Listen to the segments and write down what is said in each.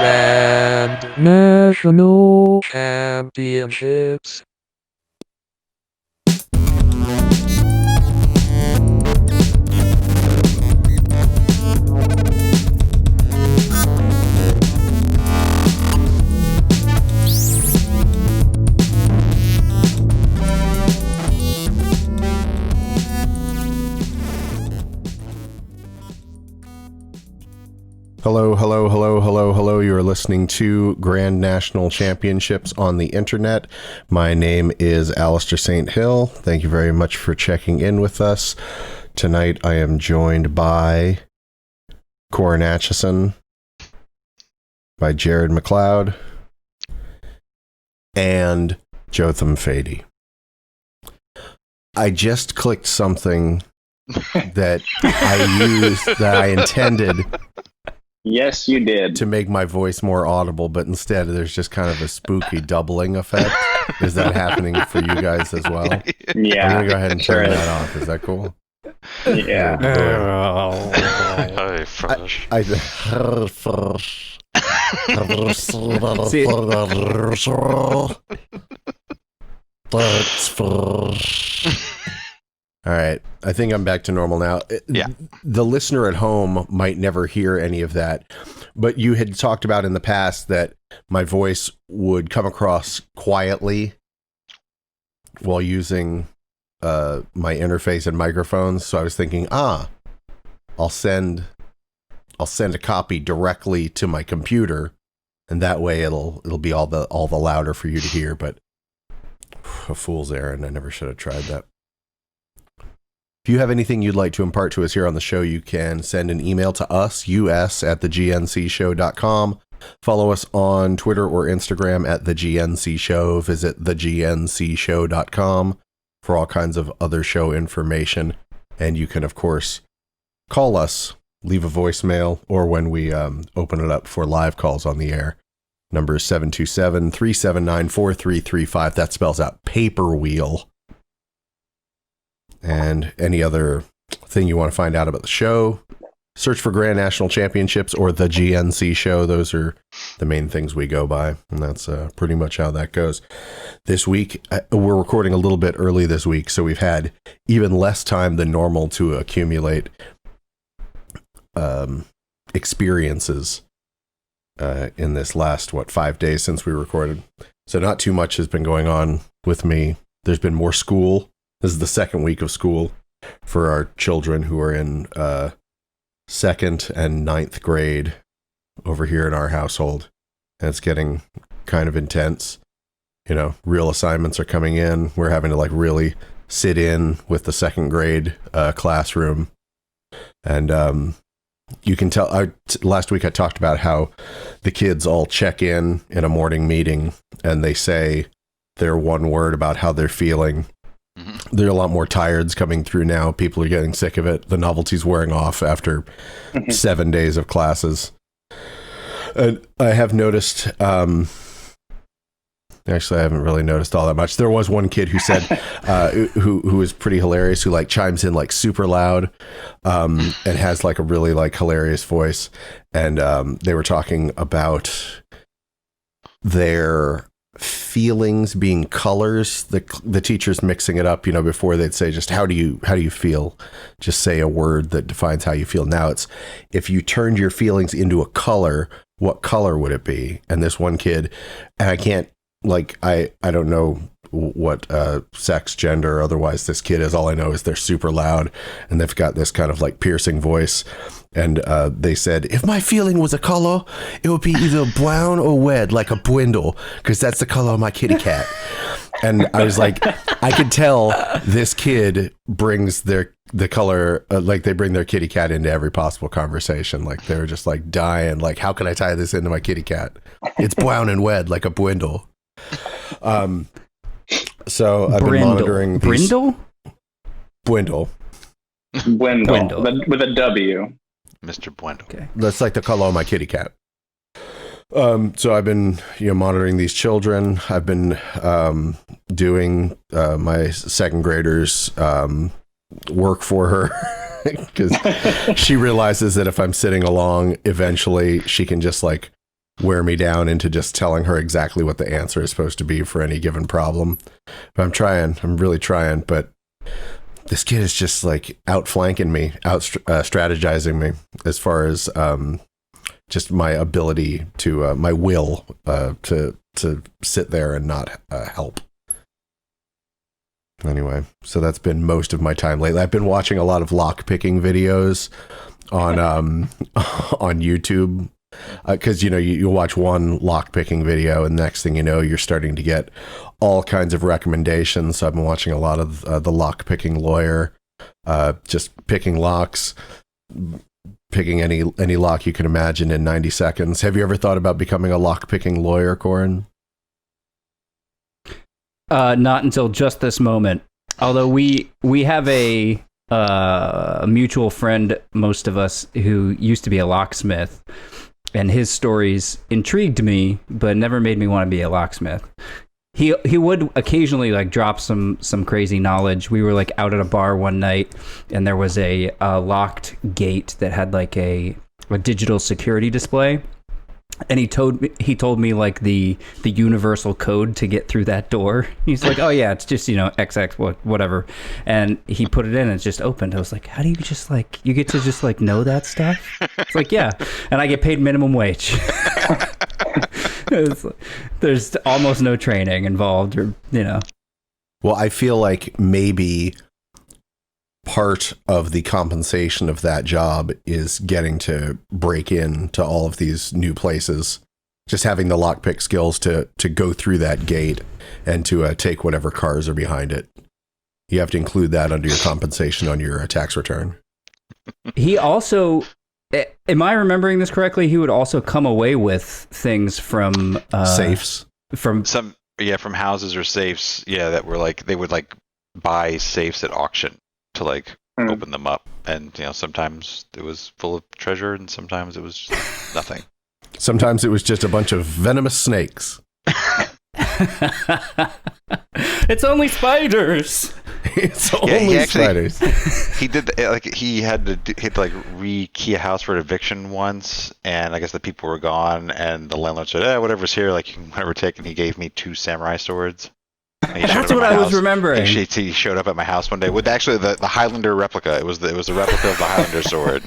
Grand National Championships. Hello, hello, hello, hello, hello. You are listening to Grand National Championships on the internet. My name is Alistair St. Hill. Thank you very much for checking in with us. Tonight I am joined by Corin Atchison, by Jared McLeod, and Jotham Fady. I just clicked something that I intended Yes, you did. to make my voice more audible, but instead there's just kind of a spooky doubling effect. Is that happening for you guys as well? Yeah. I'm going to go ahead and sure turn is. that off. Is that cool? Yeah. Hi, fresh. All right. I think I'm back to normal now. Yeah. The listener at home might never hear any of that, but you had talked about in the past that my voice would come across quietly while using my interface and microphones. So I was thinking, I'll send a copy directly to my computer, and that way it'll be all the louder for you to hear. But a fool's errand. I never should have tried that. If you have anything you'd like to impart to us here on the show, you can send an email to us, us@thegncshow.com. Follow us on Twitter or Instagram at The GNC Show. Visit thegncshow.com for all kinds of other show information. And you can, of course, call us, leave a voicemail, or when we open it up for live calls on the air. Number is 727-379-4335. That spells out paper wheel. And any other thing you want to find out about the show, search for Grand National Championships or the GNC Show. Those are the main things we go by, and that's pretty much how that goes. This week, we're recording a little bit early this week, so we've had even less time than normal to accumulate experiences in this last, 5 days since we recorded. So not too much has been going on with me. There's been more school. This is the second week of school for our children who are in 2nd and 9th grade over here in our household. And it's getting kind of intense. You know, real assignments are coming in. We're having to really sit in with the 2nd grade classroom. And you can tell, last week I talked about how the kids all check in a morning meeting and they say their one word about how they're feeling. There are a lot more tireds coming through now. People are getting sick of it. The novelty's wearing off after 7 days of classes. And I have noticed, actually, I haven't really noticed all that much. There was one kid who said, who is pretty hilarious, who chimes in super loud, and has a really hilarious voice. And they were talking about their feelings being colors. The teachers mixing it up, before they'd say just how do you feel, just say a word that defines how you feel. Now it's, if you turned your feelings into a color, what color would it be? And this one kid, and I can't, I don't know what sex, gender, or otherwise this kid is. All I know is they're super loud and they've got this kind of piercing voice. And they said, if my feeling was a color, it would be either brown or red, like a brindle, because that's the color of my kitty cat. And I was like, I could tell this kid brings the color, they bring their kitty cat into every possible conversation. They're just dying. How can I tie this into my kitty cat? It's brown and red, like a brindle. So I've been monitoring these. Brindle? Bwindle. Bwindle. With a W. Mr. Buendo. Okay. That's the color of my kitty cat. So I've been, monitoring these children. I've been doing my 2nd graders work for her because she realizes that if I'm sitting along, eventually she can just wear me down into just telling her exactly what the answer is supposed to be for any given problem. But I'm really trying, but this kid is just like outflanking me, strategizing me as far as just my ability to, my will to sit there and not help. Anyway, so that's been most of my time lately. I've been watching a lot of lock picking videos on on YouTube, because you watch one lock picking video and next thing you know you're starting to get all kinds of recommendations. So I've been watching a lot of the lock picking lawyer, just picking locks, picking any lock you can imagine in 90 seconds. Have you ever thought about becoming a lock picking lawyer, Corin? Not until just this moment. Although we have a mutual friend, most of us, who used to be a locksmith, and his stories intrigued me, but never made me want to be a locksmith. He would occasionally like drop some crazy knowledge. We were like out at a bar one night, and there was a locked gate that had like a digital security display. And he told me like the universal code to get through that door. He's like, oh yeah, it's just, XX whatever. And he put it in and it just opened. I was like, how do you just like, you get to just like know that stuff? It's like, yeah. And I get paid minimum wage. There's almost no training involved Well, I feel like maybe part of the compensation of that job is getting to break into all of these new places, just having the lockpick skills to go through that gate and to take whatever cars are behind it. You have to include that under your compensation on your tax return. He also, am I remembering this correctly? He would also come away with things from safes, from houses or safes. Yeah, that were like, they would like buy safes at auction to like open them up, and sometimes it was full of treasure and sometimes it was just nothing. Sometimes it was just a bunch of venomous snakes. It's only spiders. It's only spiders. He did he had to re-key a house for an eviction once, and I guess the people were gone, and the landlord said, whatever's here, like, you can whatever take, and he gave me 2 samurai swords. That's what I was remembering. He showed up at my house one day with actually the Highlander replica. It was a replica of the Highlander sword,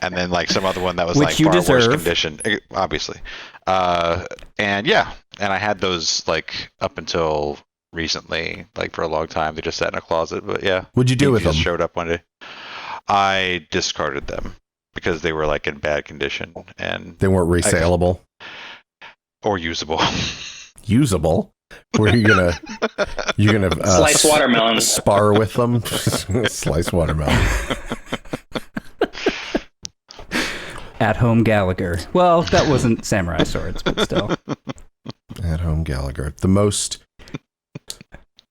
and then like some other one that was which like far worse deserve. condition, obviously. And I had those like up until recently, like for a long time. They just sat in a closet. But yeah, what'd you do with them? Just showed up one day. I discarded them because they were like in bad condition and they weren't resaleable or usable. Usable. Were you gonna slice watermelon, spar with them? Slice watermelon. At home Gallagher. Well, that wasn't samurai swords, but still. At home Gallagher. The most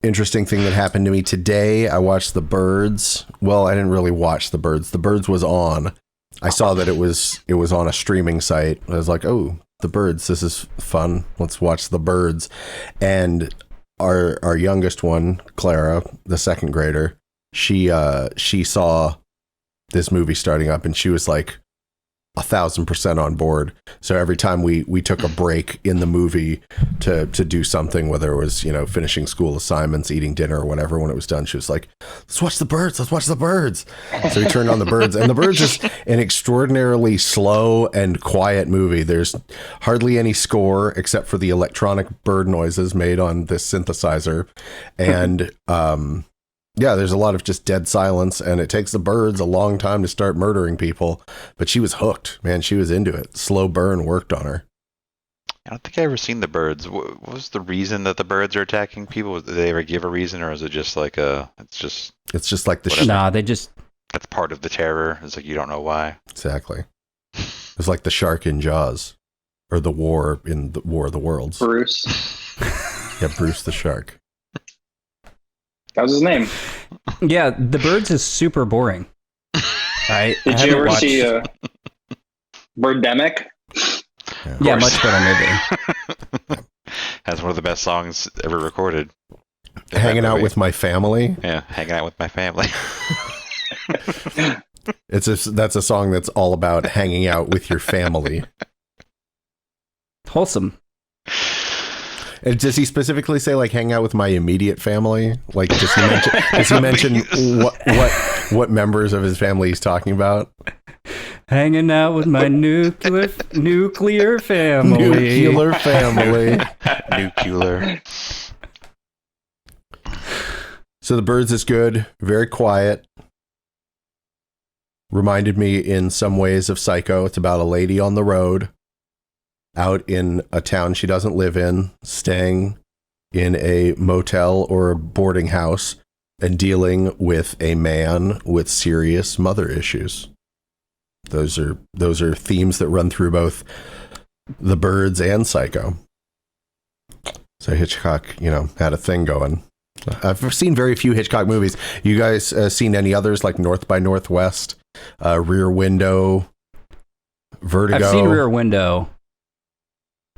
interesting thing that happened to me today, I watched The Birds. Well, I didn't really watch The Birds. The Birds was on. I saw that it was on a streaming site. I was like, oh, The Birds, this is fun. Let's watch The Birds. And our youngest one, Clara, the second grader, she saw this movie starting up and she was like 1,000% on board. So every time we took a break in the movie to do something, whether it was, finishing school assignments, eating dinner or whatever, when it was done, she was like, let's watch The Birds. Let's watch The Birds. So we turned on The Birds, and The Birds is an extraordinarily slow and quiet movie. There's hardly any score except for the electronic bird noises made on this synthesizer. And, yeah, there's a lot of just dead silence, and it takes the birds a long time to start murdering people. But she was hooked, man. She was into it. Slow burn worked on her. I don't think I ever seen The Birds. What was the reason that the birds are attacking people? Did they ever give a reason, or is it just like it's just like the nah, they just, that's part of the terror. It's like you don't know why. Exactly. It's like the shark in Jaws, or the war in the War of the Worlds. Bruce. Yeah, Bruce the shark. That was his name. Yeah, The Birds is super boring. Did you ever see Birdemic? Yeah, much better movie. Has one of the best songs ever recorded. Hanging out with my family. Yeah, hanging out with my family. That's a song that's all about hanging out with your family. Wholesome. And does he specifically say like hang out with my immediate family? Like does he mention what members of his family he's talking about? Hanging out with my nuclear family. Nuclear family. Nuclear. So The Birds is good, very quiet. Reminded me in some ways of Psycho. It's about a lady on the road out in a town she doesn't live in, staying in a motel or a boarding house and dealing with a man with serious mother issues. Those are themes that run through both The Birds and Psycho. So Hitchcock, had a thing going. I've seen very few Hitchcock movies. You guys seen any others like North by Northwest, Rear Window, Vertigo? I've seen Rear Window.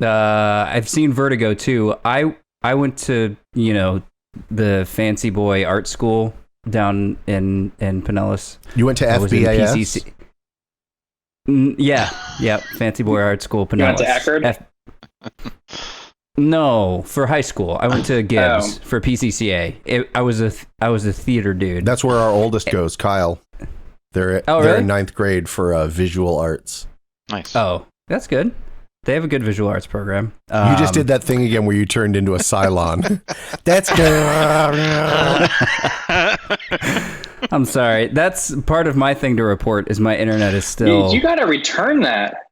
I've seen Vertigo too. I went to, the fancy boy art school down in Pinellas. You went to FBAS? Yeah, fancy boy art school, Pinellas. You went to Eckerd? No, for high school. I went to Gibbs for PCCA. I was a theater dude. That's where our oldest goes, Kyle. They're really? in 9th grade for visual arts. Nice. Oh, that's good. They have a good visual arts program. You just did that thing again where you turned into a Cylon. That's good. I'm sorry. That's part of my thing to report is my internet is still... You got to return that.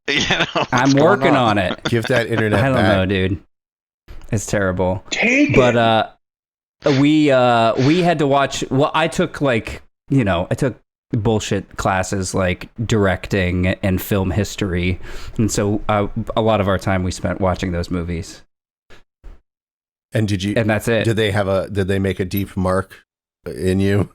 I'm working on it. Give that internet I don't back. know, dude. It's terrible. Take it. We had to watch... Well, I took I took bullshit classes like directing and film history, and so a lot of our time we spent watching those movies. And and that's it. Did they make a deep mark in you?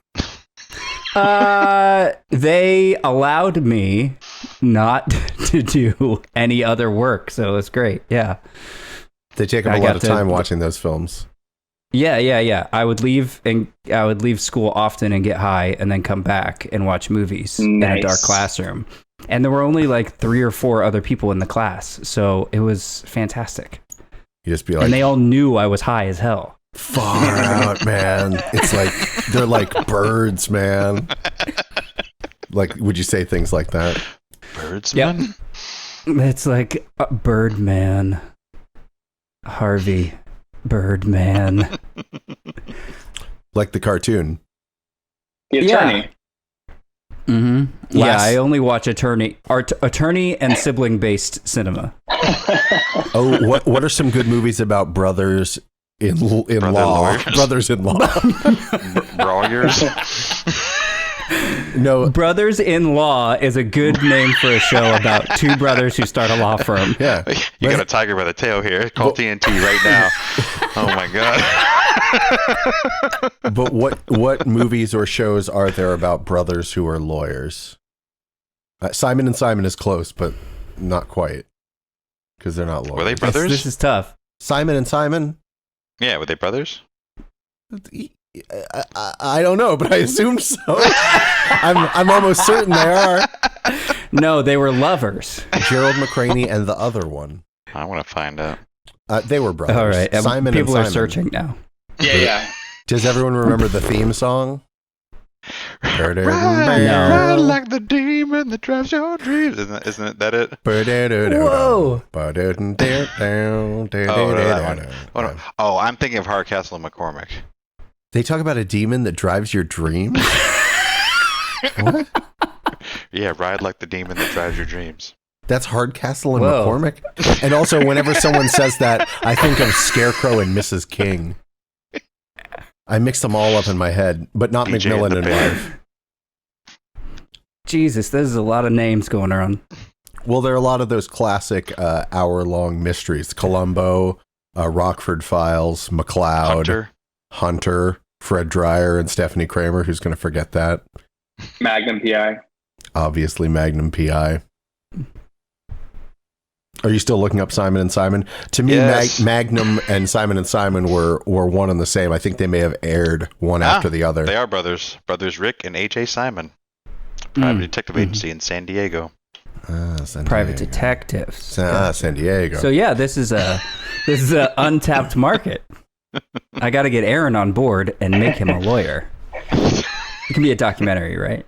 They allowed me not to do any other work, so it's great. Yeah, They take up a lot of time watching those films. Yeah. I would leave school often and get high, and then come back and watch movies in a dark classroom. And there were only like 3 or 4 other people in the class, so it was fantastic. You just be like, and they all knew I was high as hell. Far out, man. It's like they're like birds, man. Like, would you say things like that? Birdsman? Yep. It's like Birdman, Harvey. Birdman. Like the cartoon. The Attorney. Yeah. Mm-hmm. Yeah, I only watch attorney and sibling-based cinema. Oh, what are some good movies about brothers in law? Brothers-in-law. Broyers. No, Brothers-in-Law is a good name for a show about 2 brothers who start a law firm. Yeah. You got a tiger by the tail here. Call TNT right now. Oh my god. But what movies or shows are there about brothers who are lawyers? Simon and Simon is close, but not quite. Because they're not lawyers. Were they brothers? This is tough. Simon and Simon? Yeah, were they brothers? I don't know, but I assume so. I'm almost certain they are. No, they were lovers. Gerald McCraney and the other one. I want to find out. They were brothers. All right, Simon people and are Simon. searching now. Yeah. Does everyone remember the theme song? Ride like the demon that drives your dreams. Isn't that it? Whoa. Oh, I'm thinking of Hardcastle and McCormick. They talk about a demon that drives your dreams? What? Yeah, ride like the demon that drives your dreams. That's Hardcastle and Whoa. McCormick? And also, whenever someone says that, I think of Scarecrow and Mrs. King. I mix them all up in my head, but not DJ Macmillan and and the Bear. wife. Jesus, there's a lot of names going around. Well, there are a lot of those classic hour-long mysteries. Columbo, Rockford Files, McCloud, Hunter, Fred Dreyer, and Stephanie Kramer. Who's going to forget that? Magnum PI. Obviously, Magnum PI. Are you still looking up Simon and Simon? To me, Yes. Magnum and Simon were one and the same. I think they may have aired one after the other. They are brothers. Brothers Rick and A.J. Simon. Private detective agency in San Diego. San private Diego. detectives. San Diego. So yeah, this is a untapped market. I got to get Aaron on board and make him a lawyer. It can be a documentary, right?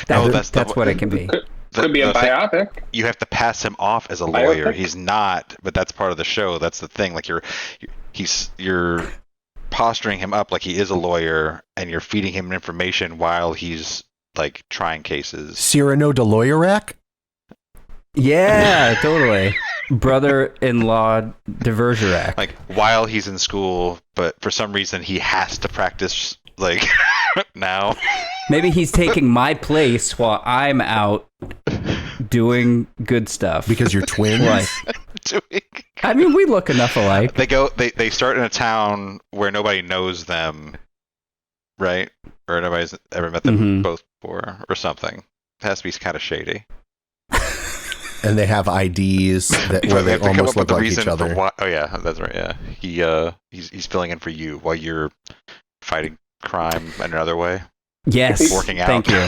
That's what it can be. Could be a biopic. You have to pass him off as a lawyer. He's not, but that's part of the show. That's the thing. Like you're posturing him up like he is a lawyer, and you're feeding him information while he's like trying cases. Cyrano de lawyerac? Yeah, totally. Brother-in-law de Bergerac. Like while he's in school, but for some reason he has to practice like now. Maybe he's taking my place while I'm out doing good stuff. Because you're twins? I mean, we look enough alike. They start in a town where nobody knows them, right? Or nobody's ever met them both before or something. It has to be kind of shady. And they have IDs where they almost look like each other. Oh yeah, that's right. Yeah, he's filling in for you while you're fighting crime in another way. Yes, working out. Thank you.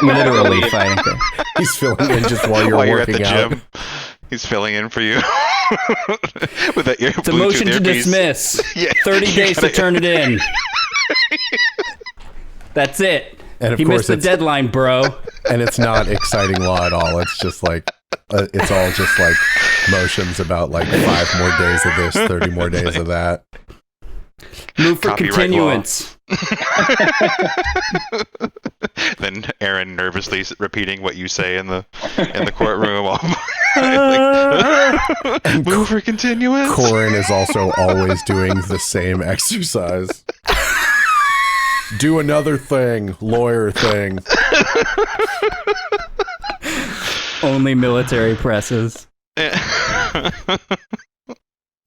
Literally fighting. He's filling in just while you're working at the out. gym. He's filling in for you. With that it's a motion to dismiss. Yeah, 30 days to turn it in. That's it. And of he course missed the deadline, bro. And it's not exciting law at all. It's just like, it's all just like motions about like 5 more days of this, 30 more days of that. Move for continuance. Then Aaron nervously repeating what you say in the courtroom. Move for continuance. Corin is also always doing the same exercise. Do another thing, lawyer thing. Only military presses.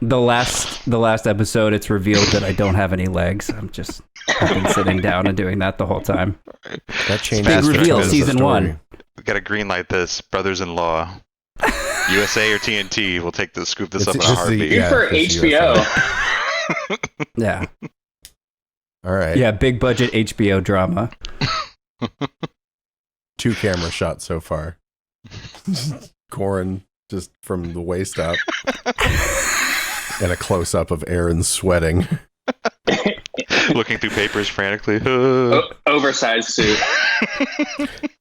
The last episode, it's revealed that I don't have any legs. I've been sitting down and doing that the whole time. That changes. Big reveal, season 1. We got to greenlight this, brothers-in-law. USA or TNT will scoop this up in a heartbeat. For HBO. Yeah. All right. Yeah, big budget HBO drama. 2 camera shots so far. Corin just from the waist up. And a close-up of Aaron sweating. Looking through papers frantically. Oversized suit.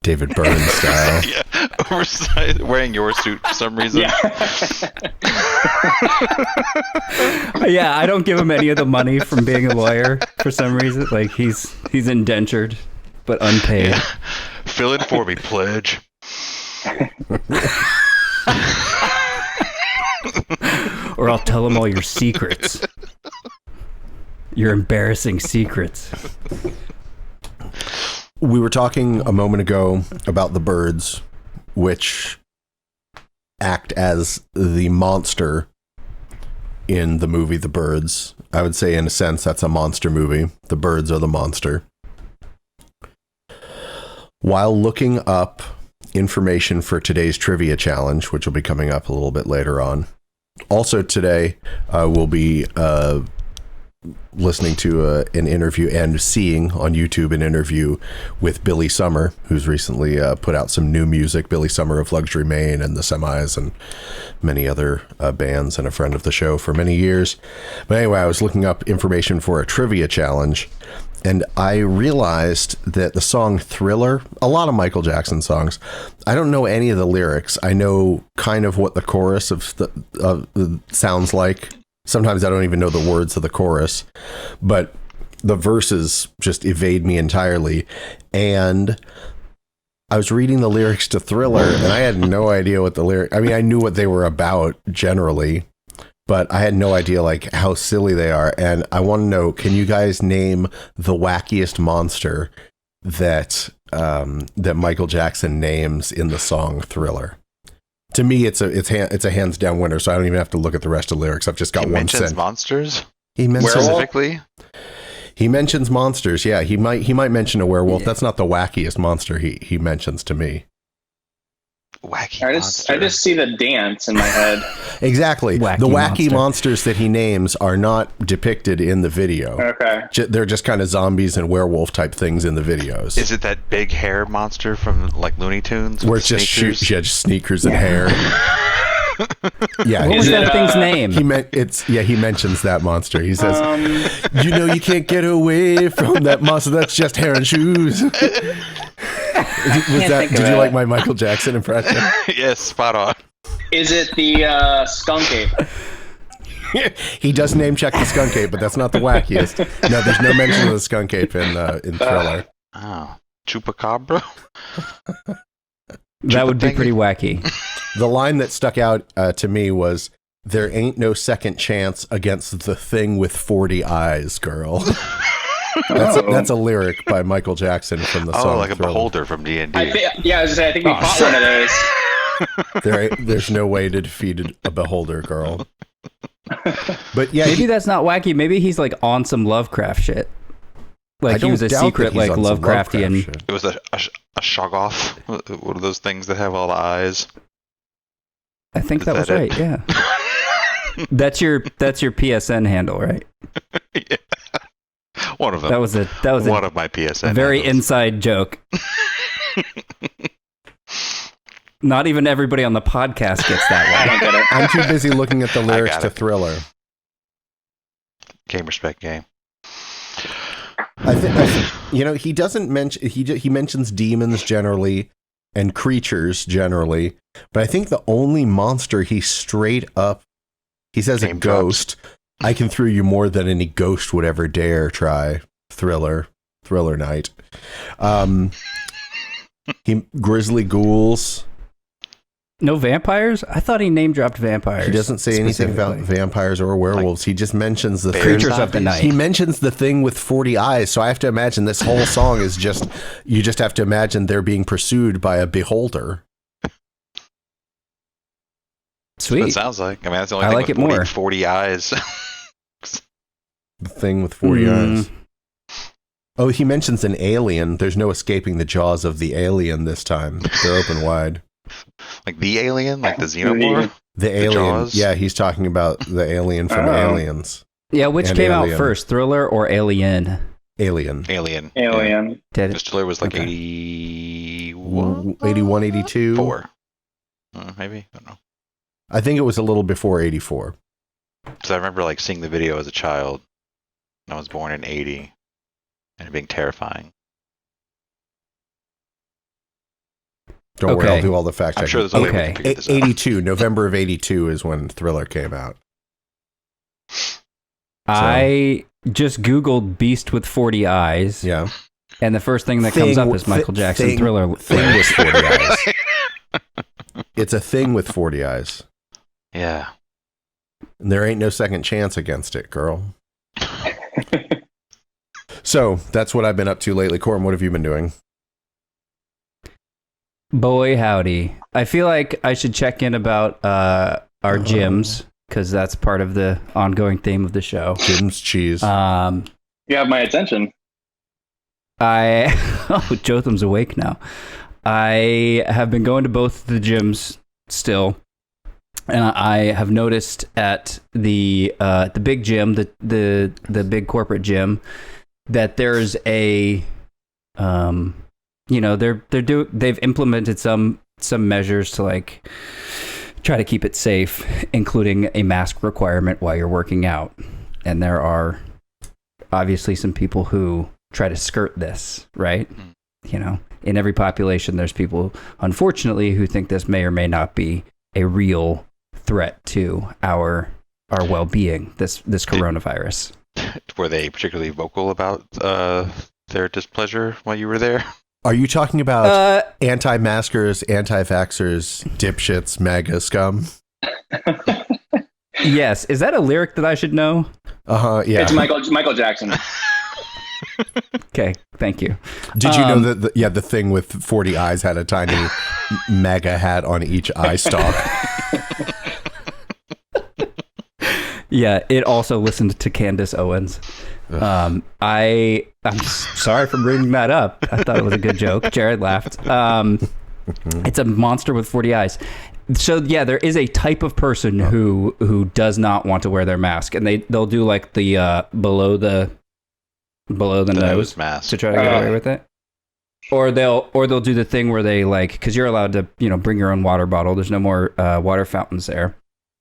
David Byrne style. Yeah, oversized. Wearing your suit for some reason. Yeah. Yeah, I don't give him any of the money from being a lawyer for some reason. Like he's indentured, but unpaid. Yeah. Fill in for me, pledge. Or I'll tell him all your secrets. Your embarrassing secrets. We were talking a moment ago about the birds, which act as the monster in the movie The Birds. I would say, in a sense, that's a monster movie. The birds are the monster. While looking up information for today's trivia challenge, which will be coming up a little bit later on. Also today, we'll be listening to an interview and seeing on YouTube an interview with Billy Summer, who's recently put out some new music. Billy Summer of Luxury Maine and the Semis and many other bands, and a friend of the show for many years. But anyway, I was looking up information for a trivia challenge, and I realized that the song Thriller, a lot of Michael Jackson songs, I don't know any of the lyrics. I know kind of what the chorus of sounds like. Sometimes I don't even know the words of the chorus, but the verses just evade me entirely. And I was reading the lyrics to Thriller, and I had no idea what the lyrics... I mean, I knew what they were about generally, but I had no idea like how silly they are. And I want to know, can you guys name the wackiest monster that that Michael Jackson names in the song Thriller? To me, it's a hands down winner, so I don't even have to look at the rest of the lyrics. I've just got one sentence. Monsters? He mentions Specifically? He mentions monsters. Yeah, he might mention a werewolf. Yeah. That's not the wackiest monster he mentions to me. Wacky I monster. just see the dance in my head. Exactly. Wacky the wacky monster. monsters that he names are not depicted in the video. Okay. They're just kind of zombies and werewolf type things in the videos. Is it that big hair monster from like Looney Tunes? Where with it's just sneakers? just sneakers and hair. Yeah, What was Is it, that thing's name? he mentions that monster. He says, you can't get away from that monster. That's just hair and shoes. Did you like my Michael Jackson impression? Yes, spot on. Is it the skunk ape? He does name check the skunk ape, but that's not the wackiest. No, there's no mention of the skunk ape in Thriller. Oh, Chupacabra? That would be pretty wacky. The line that stuck out to me was, "There ain't no second chance against the thing with 40 eyes, girl." That's a lyric by Michael Jackson from the song Oh, like a Thriller. beholder from D&D. I was gonna say, I think we fought one of those. There's no way to defeat a beholder, girl. But yeah, Maybe that's not wacky. Maybe he's like on some Lovecraft shit. I Like he don't was a doubt secret that he's like on some Lovecraft Lovecraftian. shit. It was a shoggoth, one of those things that have all the eyes. I think Is that was that right. it? Yeah. That's your PSN handle, right? Yeah. One of them. That was one of my PSN. a very handles. inside joke. Not even everybody on the podcast gets I that don't get it. I'm too busy looking at the lyrics got to it. Thriller. Game respect game. I think he doesn't mention he mentions demons generally and creatures generally, but I think the only monster he straight up he says Name a ghost. I can throw you more than any ghost would ever dare try. Thriller night. Grizzly ghouls. No vampires? I thought he name dropped vampires. He doesn't say anything about specifically. vampires or werewolves. He just mentions the Bears Creatures of the zombies? night. He mentions the thing with 40 eyes, so I have to imagine this whole song is just, you just have to imagine they're being pursued by a beholder. That's what it Sweet. sounds like. I mean, that's the only I thing like with it more. 40 eyes. The thing with 40 eyes. Oh, he mentions an alien. There's no escaping the jaws of the alien this time. They're open wide. Like the alien, like the xenomorph. The alien. Jaws? Yeah, he's talking about the alien from Oh. Aliens. Yeah, which And came Alien. out first, Thriller or Alien? Alien. Alien. Alien. Did The it? Stiller was like Okay. 81? 81, 82. 4. Maybe. I don't know. I think it was a little before 84. Because I remember like seeing the video as a child. I was born in 80. And it being terrifying. Don't worry, Okay. I'll do all the fact I'm checking. sure there's a way we Okay. can figure this out. 82, November of 82 is when Thriller came out. I just Googled Beast with 40 Eyes, Yeah. and the first thing that comes up is Michael Jackson Thriller. Thing with 40 eyes. It's a thing with 40 eyes. Yeah. And there ain't no second chance against it, girl. So that's what I've been up to lately. Corum, what have you been doing? Boy, howdy. I feel like I should check in about our gyms, because that's part of the ongoing theme of the show. Jim's cheese. You have my attention. Jotham's awake now. I have been going to both the gyms still, and I have noticed at the big gym, the big corporate gym, that there's a they've implemented some measures to like try to keep it safe, including a mask requirement while you're working out. And there are obviously some people who try to skirt this, right? You know, in every population, there's people, unfortunately, who think this may or may not be a real threat to our well-being, this coronavirus. Were they particularly vocal about their displeasure while you were there? Are you talking about anti-maskers, anti-vaxxers, dipshits, MAGA scum? Yes. Is that a lyric that I should know? Yeah. It's Michael Jackson. Okay, thank you. Did you know that the thing with 40 eyes had a tiny MAGA hat on each eye stalk? Yeah, it also listened to Candace Owens. I'm sorry for bringing that up. I thought it was a good joke. Jared laughed. It's a monster with 40 eyes. So yeah, there is a type of person who does not want to wear their mask, and they'll do like the below the nose mask to try to get away with it. Or they'll do the thing where they like, because you're allowed to bring your own water bottle. There's no more water fountains there,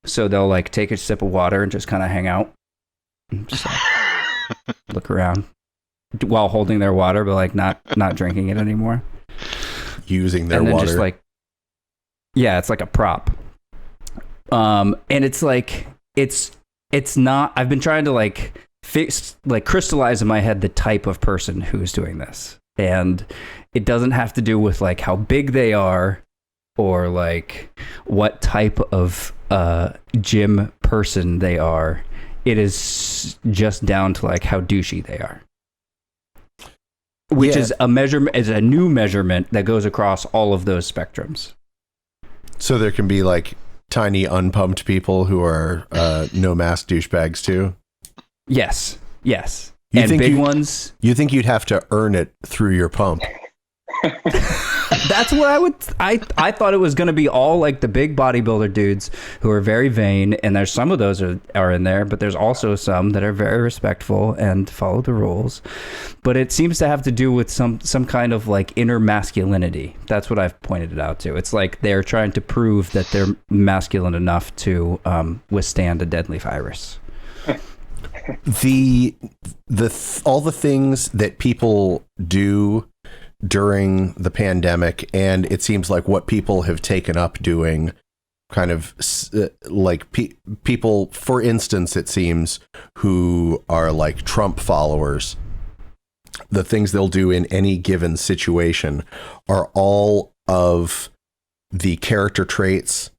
so they'll like take a sip of water and just kind of hang out, and just like, look around while holding their water, but like not drinking it anymore. Using their and then water. Just like, yeah, it's like a prop. And it's like it's not. I've been trying to like crystallize in my head the type of person who's doing this, and it doesn't have to do with like how big they are or like what type of gym person they are. It is just down to like how douchey they are. Which is a new measurement that goes across all of those spectrums. So there can be like tiny unpumped people who are no mask douchebags too. Yes. And big ones. You think you'd have to earn it through your pump? That's what I thought it was going to be all like the big bodybuilder dudes who are very vain, and there's some of those are in there, but there's also some that are very respectful and follow the rules. But it seems to have to do with some kind of like inner masculinity. That's what I've pointed it out to. It's like they're trying to prove that they're masculine enough to withstand a deadly virus. All the things that people do during the pandemic, and it seems like what people have taken up doing, kind of like people, for instance, it seems, who are like Trump followers, the things they'll do in any given situation are all of the character traits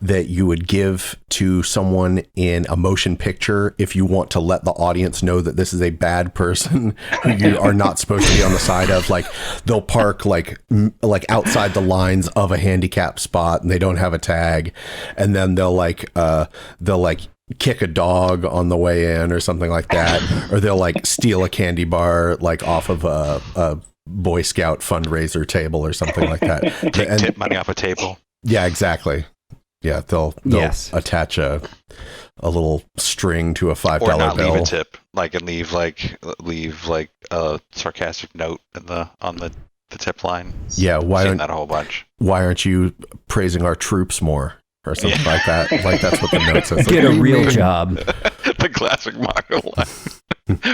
that you would give to someone in a motion picture if you want to let the audience know that this is a bad person who you are not supposed to be on the side of. Like they'll park like outside the lines of a handicap spot and they don't have a tag, and then they'll kick a dog on the way in or something like that, or they'll like steal a candy bar like off of a Boy Scout fundraiser table or something like that. Take tip money off a table. Yeah, exactly. Yeah, they'll attach a little string to a $5 or not bill. Leave a tip, like, and leave a sarcastic note on the tip line. Yeah, why aren't that a whole bunch? Why aren't you praising our troops more or something like that? Like that's what the note says. Get a real job. The classic Marco line.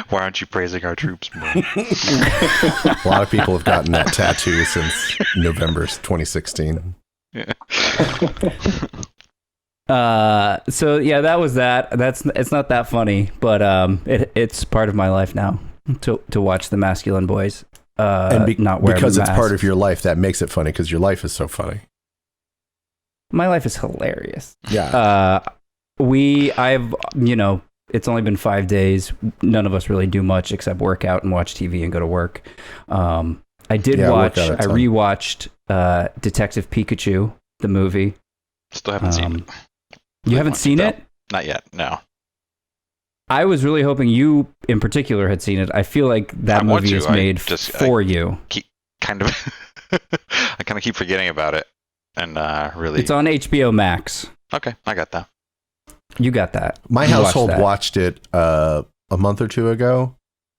Why aren't you praising our troops more? A lot of people have gotten that tattoo since November 2016. Yeah. So yeah, that was that. It's not that funny, but it's part of my life now to watch the masculine boys and not wear because it's masks. part of your life. That makes it funny because your life is so funny. My life is hilarious. Yeah. It's only been 5 days. None of us really do much except work out and watch TV and go to work. I rewatched Detective Pikachu, the movie. Still haven't seen it. You haven't seen it? Not yet, no. I was really hoping you, in particular, had seen it. I feel like that movie is made for you. I kind of keep forgetting about it, and really. It's on HBO Max. Okay, I got that. You got that. My household watched it a month or two ago.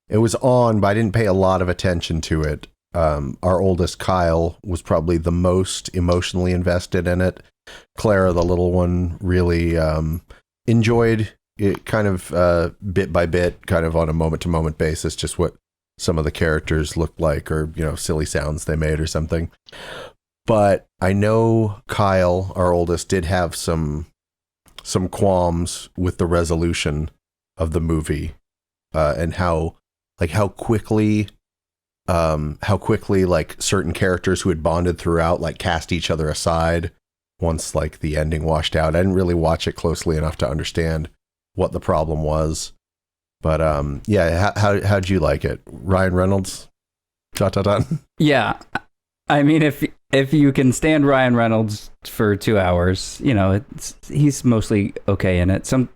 It was on, but I didn't pay a lot of attention to it. Our oldest, Kyle, was probably the most emotionally invested in it. Clara, the little one, really enjoyed it kind of bit by bit, kind of on a moment-to-moment basis, just what some of the characters looked like or, silly sounds they made or something. But I know Kyle, our oldest, did have some qualms with the resolution of the movie and how quickly like certain characters who had bonded throughout like cast each other aside once like the ending washed out. I didn't really watch it closely enough to understand what the problem was, but yeah, how'd you like it? Ryan Reynolds? ... Yeah, I mean, if you can stand Ryan Reynolds for 2 hours, he's mostly okay in it. It's not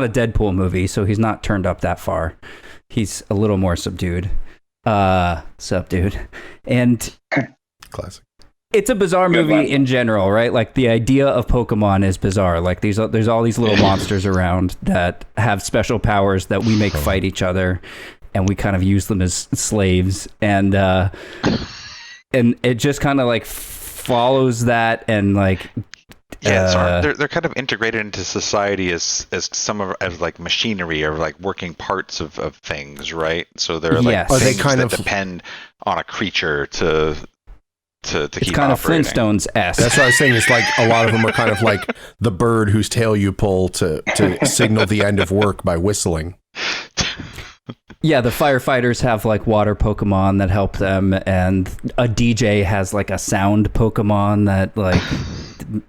a Deadpool movie, so he's not turned up that far. He's a little more subdued. And classic. It's a bizarre Good movie one. in general, right? Like the idea of Pokemon is bizarre. Like there's all these little monsters around that have special powers that we make fight each other, and we kind of use them as slaves. And it just kind of like follows that, and like they're kind of integrated into society as as like machinery or like working parts of things, right? So they're like Yes. Are they things kind that of- depend on a creature to it's keep kind of operating. Flintstones-esque. That's what I was saying. It's like a lot of them are kind of like the bird whose tail you pull to signal the end of work by whistling. Yeah, the firefighters have like water Pokemon that help them, and a DJ has like a sound Pokemon that like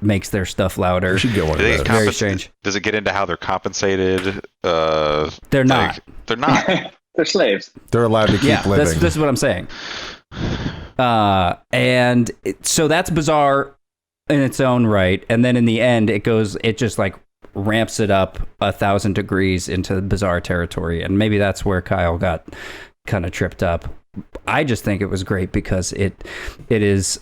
makes their stuff louder. We should get one Do they of get those. Very strange. Does it get into how they're compensated? They're not. They're not. They're slaves. They're allowed to keep Yeah, living. this is what I'm saying. So that's bizarre in its own right, and then in the end, it just like ramps it up 1,000 degrees into bizarre territory, and maybe that's where Kyle got kind of tripped up. I just think it was great because it is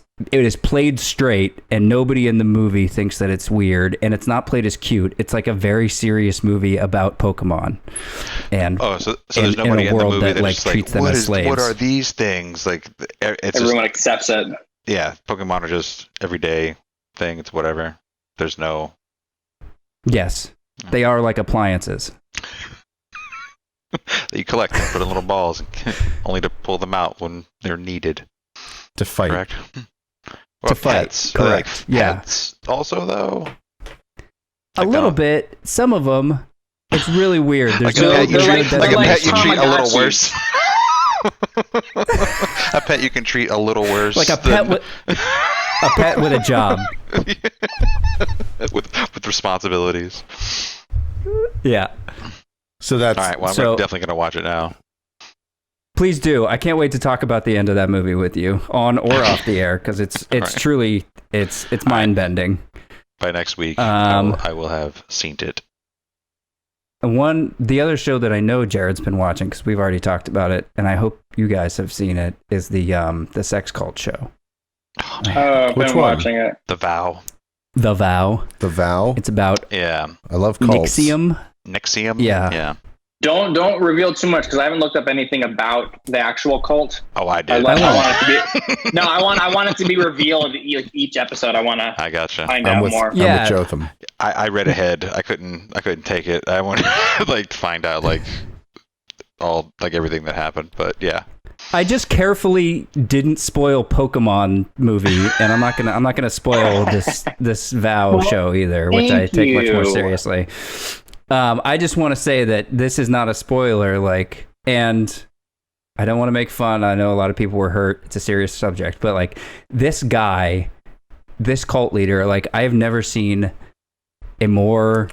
played straight, and nobody in the movie thinks that it's weird, and it's not played as cute. It's like a very serious movie about Pokemon, and So there's nobody in the world movie that that like just like treats them what as is slaves. what are these things? Like it's Everyone just accepts it. yeah, Pokemon are just everyday thing. It's whatever. There's no Yes, they are like appliances. that you collect and put in little balls, only to pull them out when they're needed. to fight. Correct. Well, fight, pets, correct. Like, Yeah. Pets also though. A little bit. Some of them. It's really weird. There's Like a no pet you they're treat, like- like a they're pet you like treat a little Tamagotchis. worse. A pet you can treat a little worse. like a pet with a job. with responsibilities. Yeah. So that's All right, well, I'm So- definitely gonna watch it now. Please do. I can't wait to talk about the end of that movie with you, on or off the air, because it's Right. truly mind bending. By next week, Um, I will have seen it. And the other show that I know Jared's been watching, because we've already talked about it, and I hope you guys have seen it, is the sex cult show, I've Which been one? watching it. The Vow. The Vow. the vow. It's about Yeah. I love cults. Nixium. Nexium. Yeah. Yeah. Don't reveal too much because I haven't looked up anything about the actual cult. Oh, I I, did. want it to be no. I want it to be revealed each episode. I want to I gotcha. find I'm out with more. Yeah. I'm with Jotham. I read ahead. I couldn't take it. I wanted to like find out like all like everything that happened. But yeah. I just carefully didn't spoil Pokemon movie, and I'm not gonna spoil this Vow Well, show either, which I thank take much more you. seriously. I just want to say that this is not a spoiler, like, and I don't want to make fun. I know a lot of people were hurt. It's a serious subject, but like this guy, this cult leader, like I have never seen a more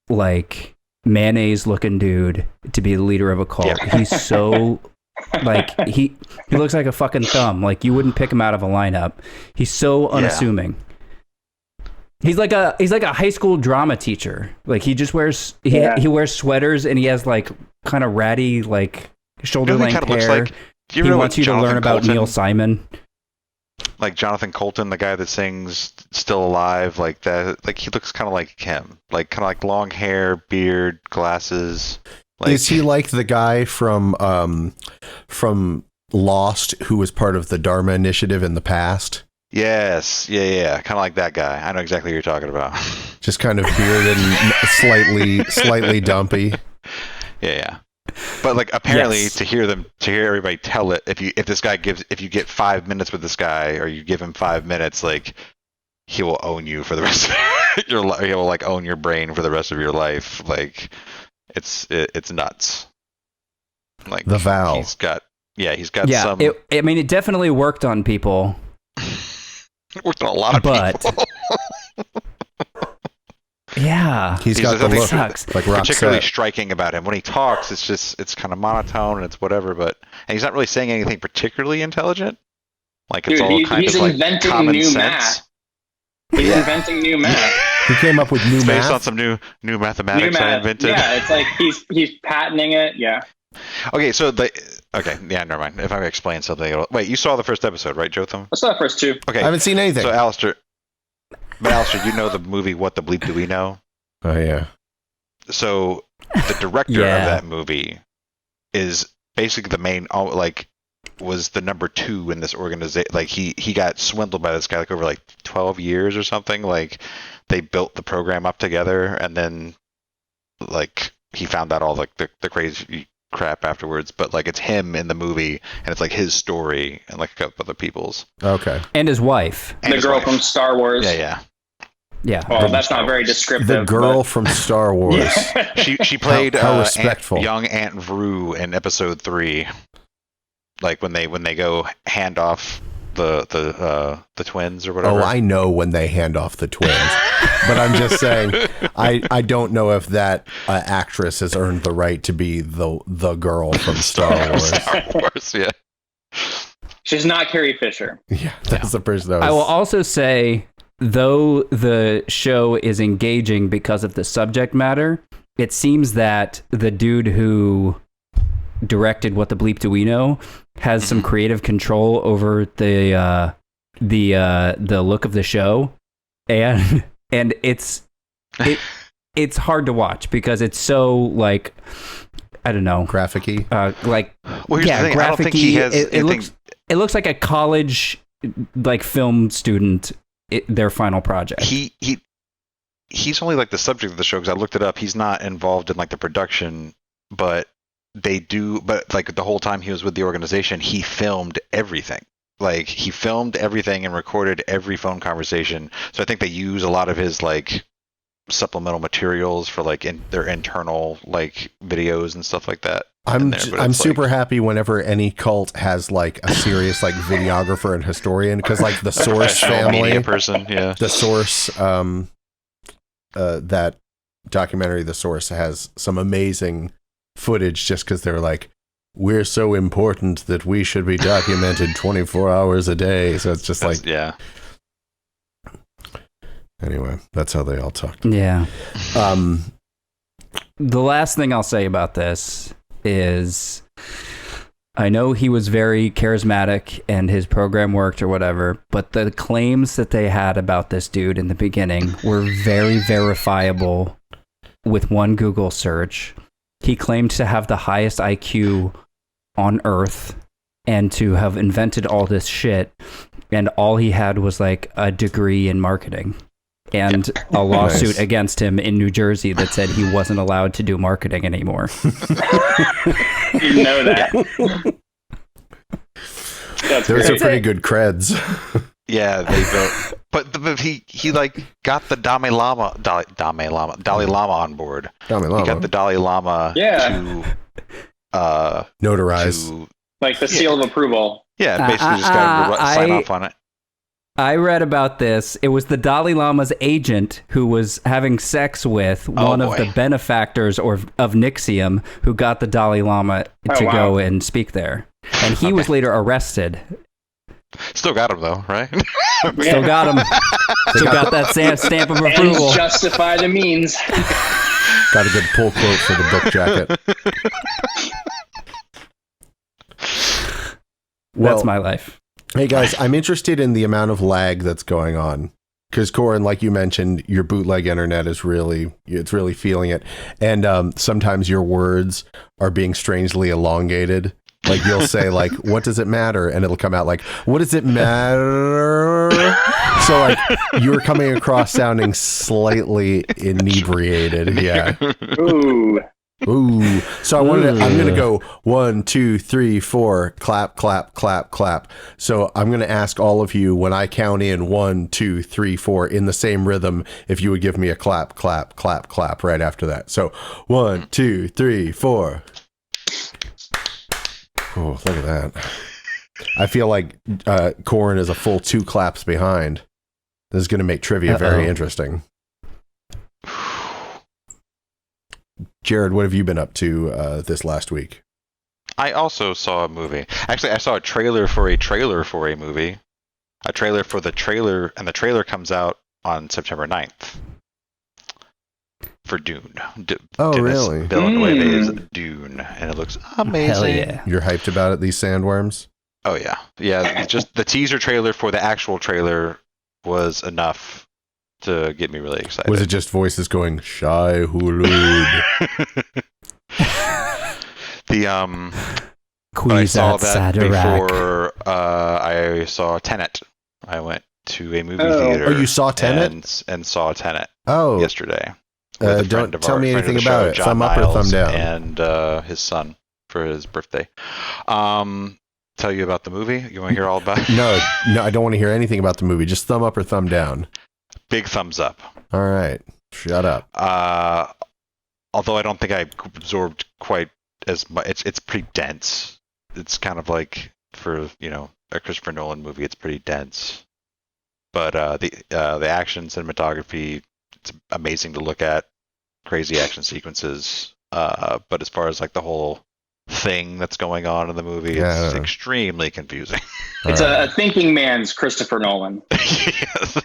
like mayonnaise looking dude to be the leader of a cult. Yeah. He's so like he looks like a fucking thumb. Like you wouldn't pick him out of a lineup. He's so unassuming. He's like a high school drama teacher. Like he just wears he wears sweaters, and he has like kind of ratty like shoulder You know who he length kinda looks hair. like? Do you He remember wants you to Jonathan learn about Colton? Neil Simon. Like Jonathan Colton, the guy that sings "Still Alive," like that. Like he looks kind of like him. Like kind of like long hair, beard, glasses. Like, Is he like the guy from Lost who was part of the Dharma Initiative in the past? Yes, yeah, kind of like that guy. I know exactly who you're talking about. Just kind of bearded and slightly dumpy. Yeah. But like apparently Yes. to hear everybody tell it, if you get 5 minutes with this guy or you give him 5 minutes, like he will own you for the rest of your life. He will like own your brain for the rest of your life. Like it's nuts. Like The Vow. He's got Yeah, some. I mean, it definitely worked on people. Worked on a lot of But- people. Yeah, He's He's got the nothing look sucks. like particularly Roxette. striking about him. When he talks, it's kind of monotone and it's whatever. But and he's not really saying anything particularly intelligent. Like it's Dude, all he's kind of like inventing common new sense. math. He's inventing new math. He came up with new It's based on math. some new New mathematics I math. invented. Yeah, it's like he's patenting it. Yeah. Okay, so never mind. If I explain something, wait, you saw the first episode, right, Jotham? I saw the first two. Okay, I haven't seen anything. so Alistair, you know the movie What the Bleep Do We Know? Oh yeah. So the director of that movie is basically the main, was the number 2 in this organization. Like he got swindled by this guy like over like 12 years or something. Like they built the program up together, and then like he found out all like the crazy crap afterwards. But like it's him in the movie, and it's like his story and like a couple other people's. Okay. And his wife. And the his girl wife. from Star Wars. Yeah. Oh, that's not very descriptive. The girl but... from Star Wars. She played how respectful. young Aunt Vru in episode 3. Like when they go hand off the twins or whatever. Oh, I know when they hand off the twins, but I'm just saying, I don't know if that actress has earned the right to be the girl from Star Wars. Star Wars, yeah. She's not Carrie Fisher. Yeah, that's the person. I will also say, though the show is engaging because of the subject matter, it seems that the dude who directed What the Bleep Do We Know has some creative control over the look of the show, and it's hard to watch because it's so like, I don't know, graphic-y. Well, here's the thing. I don't think he has it looks like a college like film student their final project. He's only like the subject of the show because I looked it up. He's not involved in like the production, but like the whole time he was with the organization, he filmed everything. Like he filmed everything and recorded every phone conversation. So I think they use a lot of his like supplemental materials for like their internal like videos and stuff like that. I'm super happy whenever any cult has like a serious like videographer and historian, because like the Source family, media person, yeah. The Source, that documentary, The Source, has some amazing footage just because they're like, we're so important that we should be documented 24 hours a day. So it's just like, yeah. Anyway, that's how they all talk. Yeah. The last thing I'll say about this is, I know he was very charismatic and his program worked or whatever, but the claims that they had about this dude in the beginning were very verifiable with one Google search. He claimed to have the highest IQ on Earth and to have invented all this shit, and all he had was like a degree in marketing and a lawsuit against him in New Jersey that said he wasn't allowed to do marketing anymore. You know that. Those are pretty good creds. Yeah, they built, but he like got the Dalai Lama on board. Dalai Lama. He got the Dalai Lama to notarize, like the seal of approval. Yeah, basically just got to sign off on it. I read about this. It was the Dalai Lama's agent who was having sex with one of the benefactors of Nixium, who got the Dalai Lama to go and speak there. And he was later arrested. Still got him though, right? Still got him. Still got that stamp of approval. And justify the means. Got a good pull quote for the book jacket. That's my life. Hey guys, I'm interested in the amount of lag that's going on. Because Corin, like you mentioned, your bootleg internet is really feeling it. And sometimes your words are being strangely elongated. Like you'll say like, what does it matter? And it'll come out like, what does it matter? So like you're coming across sounding slightly inebriated. Yeah. Ooh. Ooh. So I'm going to go 1, 2, 3, 4, clap, clap, clap, clap. So I'm going to ask all of you, when I count in 1, 2, 3, 4 in the same rhythm, if you would give me a clap, clap, clap, clap right after that. So 1, 2, 3, 4. Oh, look at that. I feel like Corin is a full 2 claps behind. This is going to make trivia very interesting. Jared, what have you been up to this last week? I also saw a movie. Actually, I saw a trailer for a movie. A trailer for the trailer, and the trailer comes out on September 9th. for Dune. Oh, Denis really? Villeneuve's Dune, and it looks amazing. Hell yeah. You're hyped about it, these sandworms? Oh yeah, yeah. Just the teaser trailer for the actual trailer was enough to get me really excited. Was it just voices going, Shai Hulud? But I saw Kwisatz that Haderach. before I saw Tenet. I went to a movie Oh. theater. Oh, you saw Tenet? and saw Tenet Oh, yesterday. with a don't friend of tell our- me friend of anything the show, about it. John Thumb up or thumb Miles, down? and his son for his birthday. Tell you about the movie? You want to hear all about it? No, I don't want to hear anything about the movie. Just thumb up or thumb down. Big thumbs up. All right, shut up. Although I don't think I absorbed quite as much. It's pretty dense. It's kind of like for a Christopher Nolan movie. It's pretty dense. But the action cinematography, it's amazing to look at. Crazy action sequences. But as far as like the whole thing that's going on in the movie, it's extremely confusing. It's a thinking man's Christopher Nolan. Yes.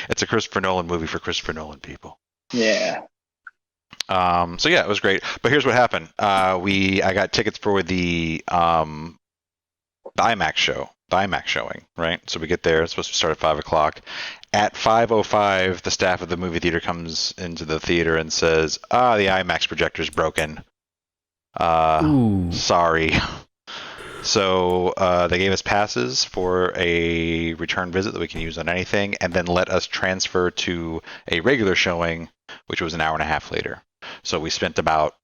It's a Christopher Nolan movie for Christopher Nolan people. Yeah. So yeah, it was great. But here's what happened. I got tickets for the IMAX show, the IMAX showing, right? So we get there. It's supposed to start at 5:00. At 5:05, the staff of the movie theater comes into the theater and says, the IMAX projector's broken. Sorry. So they gave us passes for a return visit that we can use on anything, and then let us transfer to a regular showing, which was an hour and a half later. So we spent about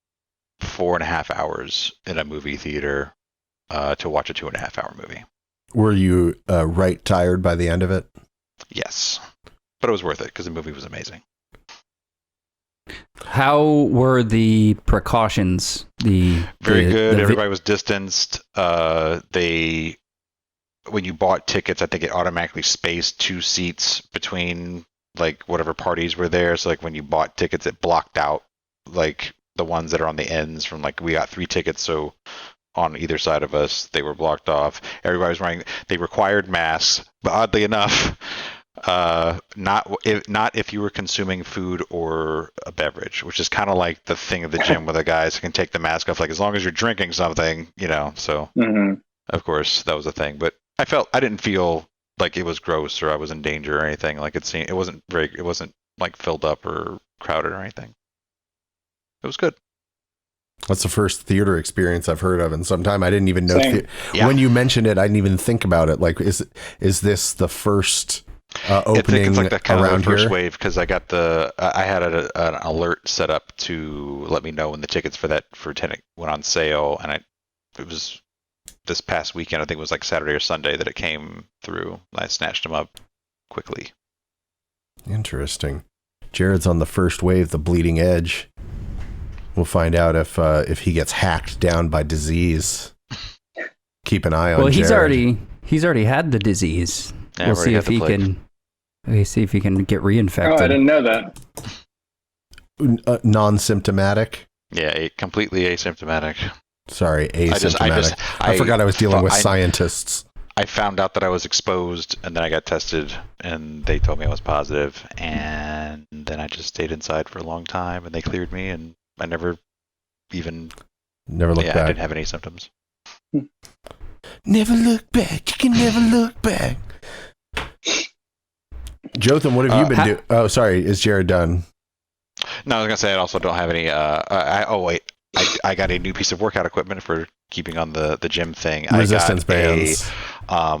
4.5 hours in a movie theater to watch a 2.5 hour movie. Were you right tired by the end of it? Yes. But it was worth it because the movie was amazing. How were the precautions? Very good. Everybody was distanced. When you bought tickets, I think it automatically spaced 2 seats between like whatever parties were there. So like when you bought tickets, it blocked out like the ones that are on the ends from like we got 3 tickets, so on either side of us they were blocked off. Everybody was wearing. They required masks, but oddly enough, not if you were consuming food or a beverage, which is kind of like the thing of the gym where the guys can take the mask off, like as long as you're drinking something, So of course that was a thing, but I didn't feel like it was gross or I was in danger or anything. Like it wasn't like filled up or crowded or anything. It was good. That's the first theater experience I've heard of in some time. I didn't even know. When you mentioned it, I didn't even think about it. Like, is this the first opening it's like the kind around of the first here? wave because I got I had an alert set up to let me know when the tickets for Tenet went on sale, and it was this past weekend. I think it was like Saturday or Sunday that it came through. I snatched them up quickly. Interesting. Jared's on the first wave, the bleeding edge. We'll find out if he gets hacked down by disease. Keep an eye on. Well, Jared. he's already had the disease. Yeah, We'll see if he can get reinfected. Oh, I didn't know that. Non-symptomatic. Yeah, completely asymptomatic. Sorry, asymptomatic. I forgot I was dealing with scientists. I found out that I was exposed, and then I got tested, and they told me I was positive, and then I just stayed inside for a long time, and they cleared me, and I never looked back. I didn't have any symptoms. Never look back. You can never look back. Jotham, what have you been doing? Oh, sorry. Is Jared done? No, I was gonna say I also don't have any. I got a new piece of workout equipment for keeping on the gym thing. Resistance I got bands. A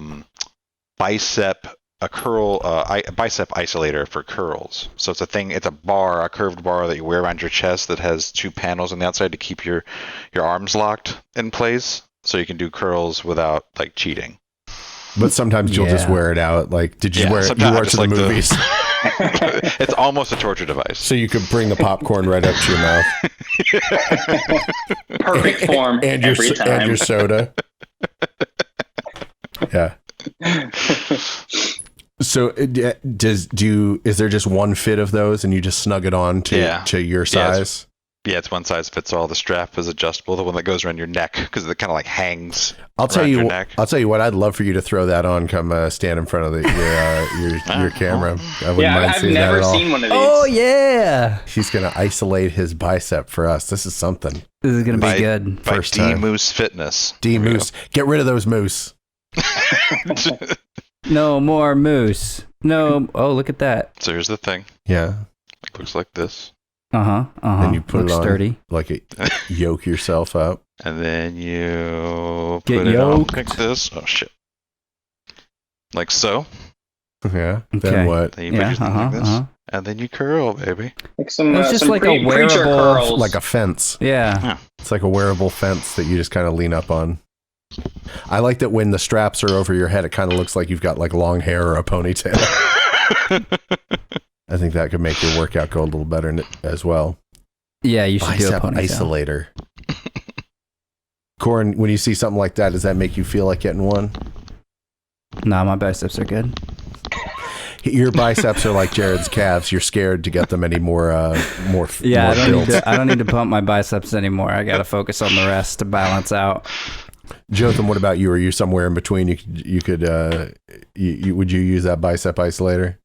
bicep isolator for curls. So it's a thing. It's a curved bar that you wear around your chest that has 2 panels on the outside to keep your arms locked in place, so you can do curls without like cheating. But sometimes you'll just wear it out. Like, did you wear it? You wore it to the movies. It's almost a torture device. So you could bring the popcorn right up to your mouth. Perfect form and every time. And your soda. Yeah. So is there just one fit of those and you just snug it on to your size? Yeah, it's one size fits all. The strap is adjustable. The one that goes around your neck because it kind of like hangs. I'll tell around you. your neck. I'll tell you what. I'd love for you to throw that on. Come stand in front of your camera. I wouldn't mind I've seeing that never at all. seen one of these. Oh yeah, He's gonna isolate his bicep for us. This is something. this is gonna be By- good. By First D time. Moose Fitness. D There we moose. Get rid of those moose. go. No more moose. No. Oh, look at that. So here's the thing. Yeah. It looks like this. Then you put Looks it on sturdy. like yoke yourself up. And then you Get put it on yoked. like this. Oh shit. Like so. Yeah. Okay. Then what? Then you put your thing like this. And then you curl, baby. Like some, It's just some like a preacher wearable- curls. Like a fence. Yeah. It's like a wearable fence that you just kind of lean up on. I like that when the straps are over your head, it kind of looks like you've got like long hair or a ponytail. I think that could make your workout go a little better as well. Yeah, you should do a Bicep ponytail. isolator. Corin, when you see something like that, does that make you feel like getting one? Nah, my biceps are good. Your biceps are like Jared's calves. You're scared to get them any more. Yeah, more I built. don't need to pump my biceps anymore. I got to focus on the rest to balance out. Jotham, what about you? Are you somewhere in between? You could would you use that bicep isolator,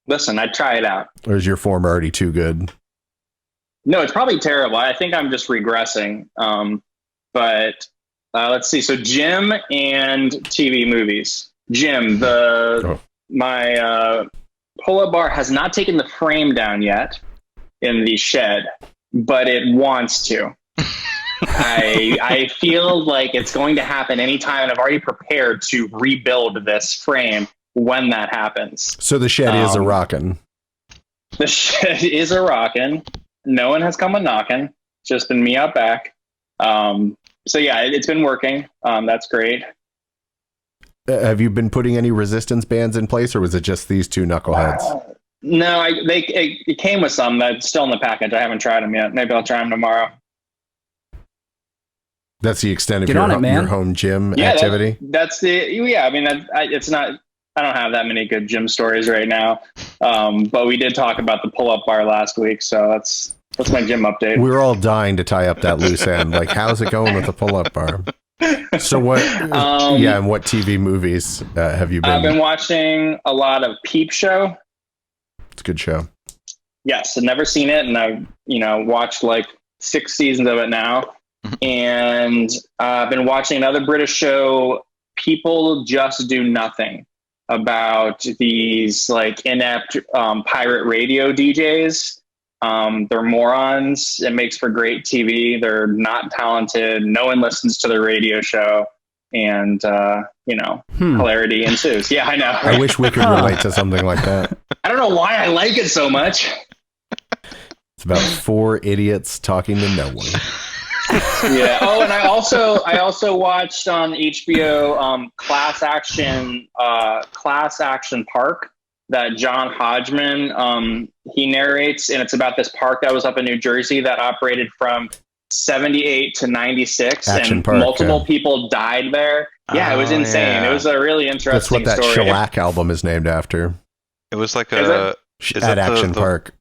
Listen, I'd try it out. or is your form already too good? No, it's probably terrible. I think I'm just regressing. But let's see. So gym and TV movies. Gym, my pull-up bar has not taken the frame down yet in the shed, but it wants to. I feel like it's going to happen anytime, and I've already prepared to rebuild this frame when that happens. So the shed is a rockin'. The shed is a rockin'. No one has come a knocking. It's just been me out back. So yeah, it's been working. That's great. Have you been putting any resistance bands in place, or was it just these two knuckleheads? No, it came with some that's still in the package. I haven't tried them yet. Maybe I'll try them tomorrow. That's the extent of Get on it, man. your home gym Yeah, activity. That's the yeah. I mean, it's not. I don't have that many good gym stories right now. But we did talk about the pull-up bar last week, so that's my gym update. We were all dying to tie up that loose end. Like, how's it going with the pull-up bar? So what? Yeah, and what TV movies have you been? I've been watching a lot of Peep Show. It's a good show. Yes, I've never seen it, and I've watched like 6 seasons of it now. And I've been watching another British show, People Just Do Nothing, about these like inept pirate radio DJs. They're morons. It makes for great TV. They're not talented. No one listens to the radio show. And, hilarity ensues. Yeah, I know. I wish we could relate to something like that. I don't know why I like it so much. It's about 4 idiots talking to no one. Yeah. Oh, and I also watched on HBO Class Action Park that John Hodgman he narrates, and it's about this park that was up in New Jersey that operated from 78 to 96, Action and Park, multiple people died there. Yeah, it was Oh, insane. yeah. It was a really interesting That's what that story. shellac album is named after. It was like Is a it? Is At that Action the- Park.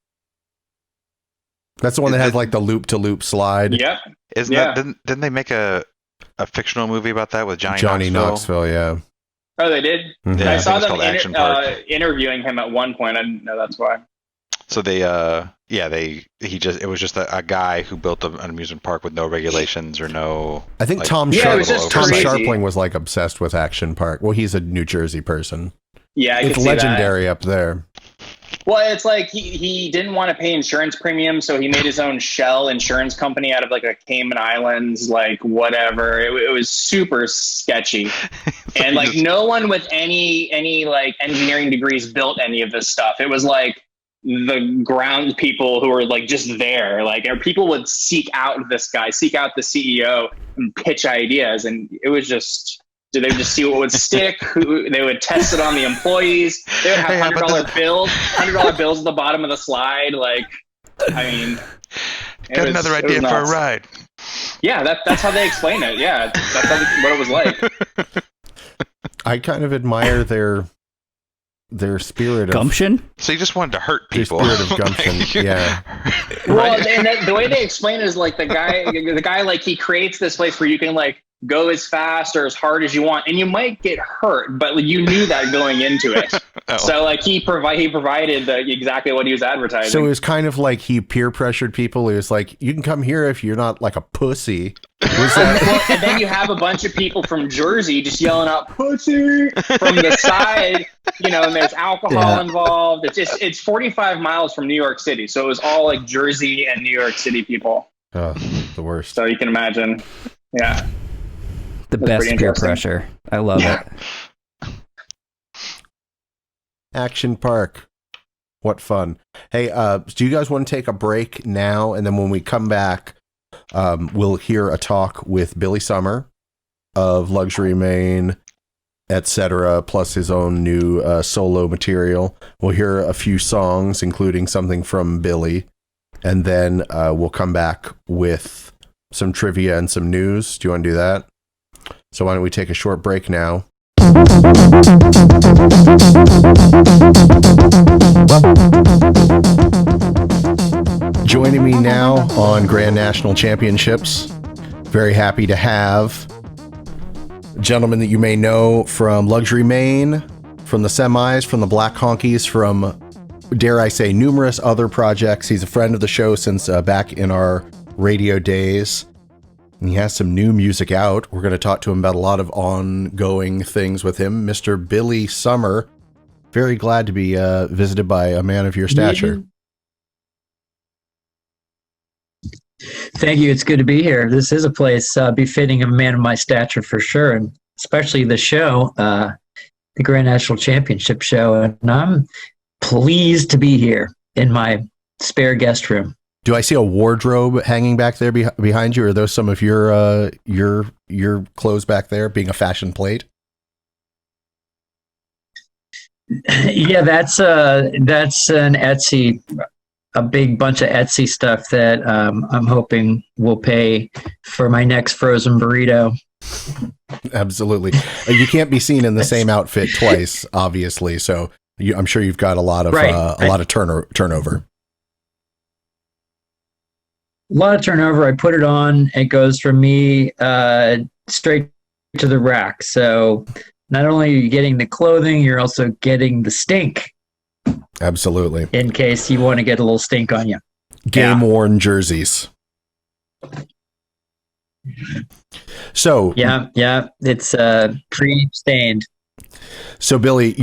That's the one that Is has it- like the loop-to-loop slide. Yep. Isn't Yeah. that didn't they make a fictional movie about that with Johnny Knoxville, yeah. Oh, they did? Mhm. Yeah, I I saw think it's them called Action Park. interviewing him at one point. I didn't know that's why. So it was just a guy who built an amusement park with no regulations or no. I think like, Tom Yeah, it was just Tom crazy. Sharpling was like obsessed with Action Park. Well, he's a New Jersey person. Yeah, I It's could see that. legendary up there. Well, it's like he didn't want to pay insurance premiums, so he made his own shell insurance company out of like a Cayman Islands, like whatever. It was super sketchy, and like no one with any like engineering degrees built any of this stuff. It was like the ground people who were like just there, like people would seek out the CEO, and pitch ideas, and it was just. They would just see what would stick. They would test it on the employees. They would have $100 bills at the bottom of the slide. Like, I mean, Got another idea for a ride. Yeah, that's how they explain it. Yeah, that's what it was like. I kind of admire their spirit of Gumption? So you just wanted to hurt their people. spirit of gumption. Yeah. Well, and the way they explain it is like the guy like he creates this place where you can like go as fast or as hard as you want, and you might get hurt, but you knew that going into it. Oh. So like he provided exactly what he was advertising. So it was kind of like he peer pressured people. He was like, "You can come here if you're not like a pussy." Was that? Well, and then you have a bunch of people from Jersey just yelling out "pussy" from the side, and there's alcohol involved. It's 45 miles from New York City, so it was all like Jersey and New York City people. Oh, the worst. So you can imagine, yeah. The That's best pretty peer interesting. pressure. I love it. Action Park. What fun. Hey, do you guys want to take a break now? And then when we come back, we'll hear a talk with Billy Summer of Luxury Maine, etc., plus his own new solo material. We'll hear a few songs, including something from Billy. And then we'll come back with some trivia and some news. Do you want to do that? So why don't we take a short break now? Joining me now on Grand National Championships, very happy to have a gentleman that you may know from Luxury Maine, from the semis, from the Black Honkies, from, dare I say, numerous other projects. He's a friend of the show since back in our radio days. And he has some new music out. We're going to talk to him about a lot of ongoing things with him. Mr. Billy Summer, very glad to be visited by a man of your stature. Thank you. It's good to be here. This is a place befitting a man of my stature for sure, and especially the show, the Grand National Championship show. And I'm pleased to be here in my spare guest room. Do I see a wardrobe hanging back there behind you? Or are those some of your clothes back there, being a fashion plate? Yeah, that's an Etsy, a big bunch of Etsy stuff that I'm hoping will pay for my next frozen burrito. Absolutely. You can't be seen in the same outfit twice, obviously. So I'm sure you've got a lot of turnover. A lot of turnover. I put it on. It goes from me straight to the rack. So not only are you getting the clothing, you're also getting the stink. Absolutely. In case you want to get a little stink on you. Game-worn jerseys. So yeah, it's pre-stained. So Billy,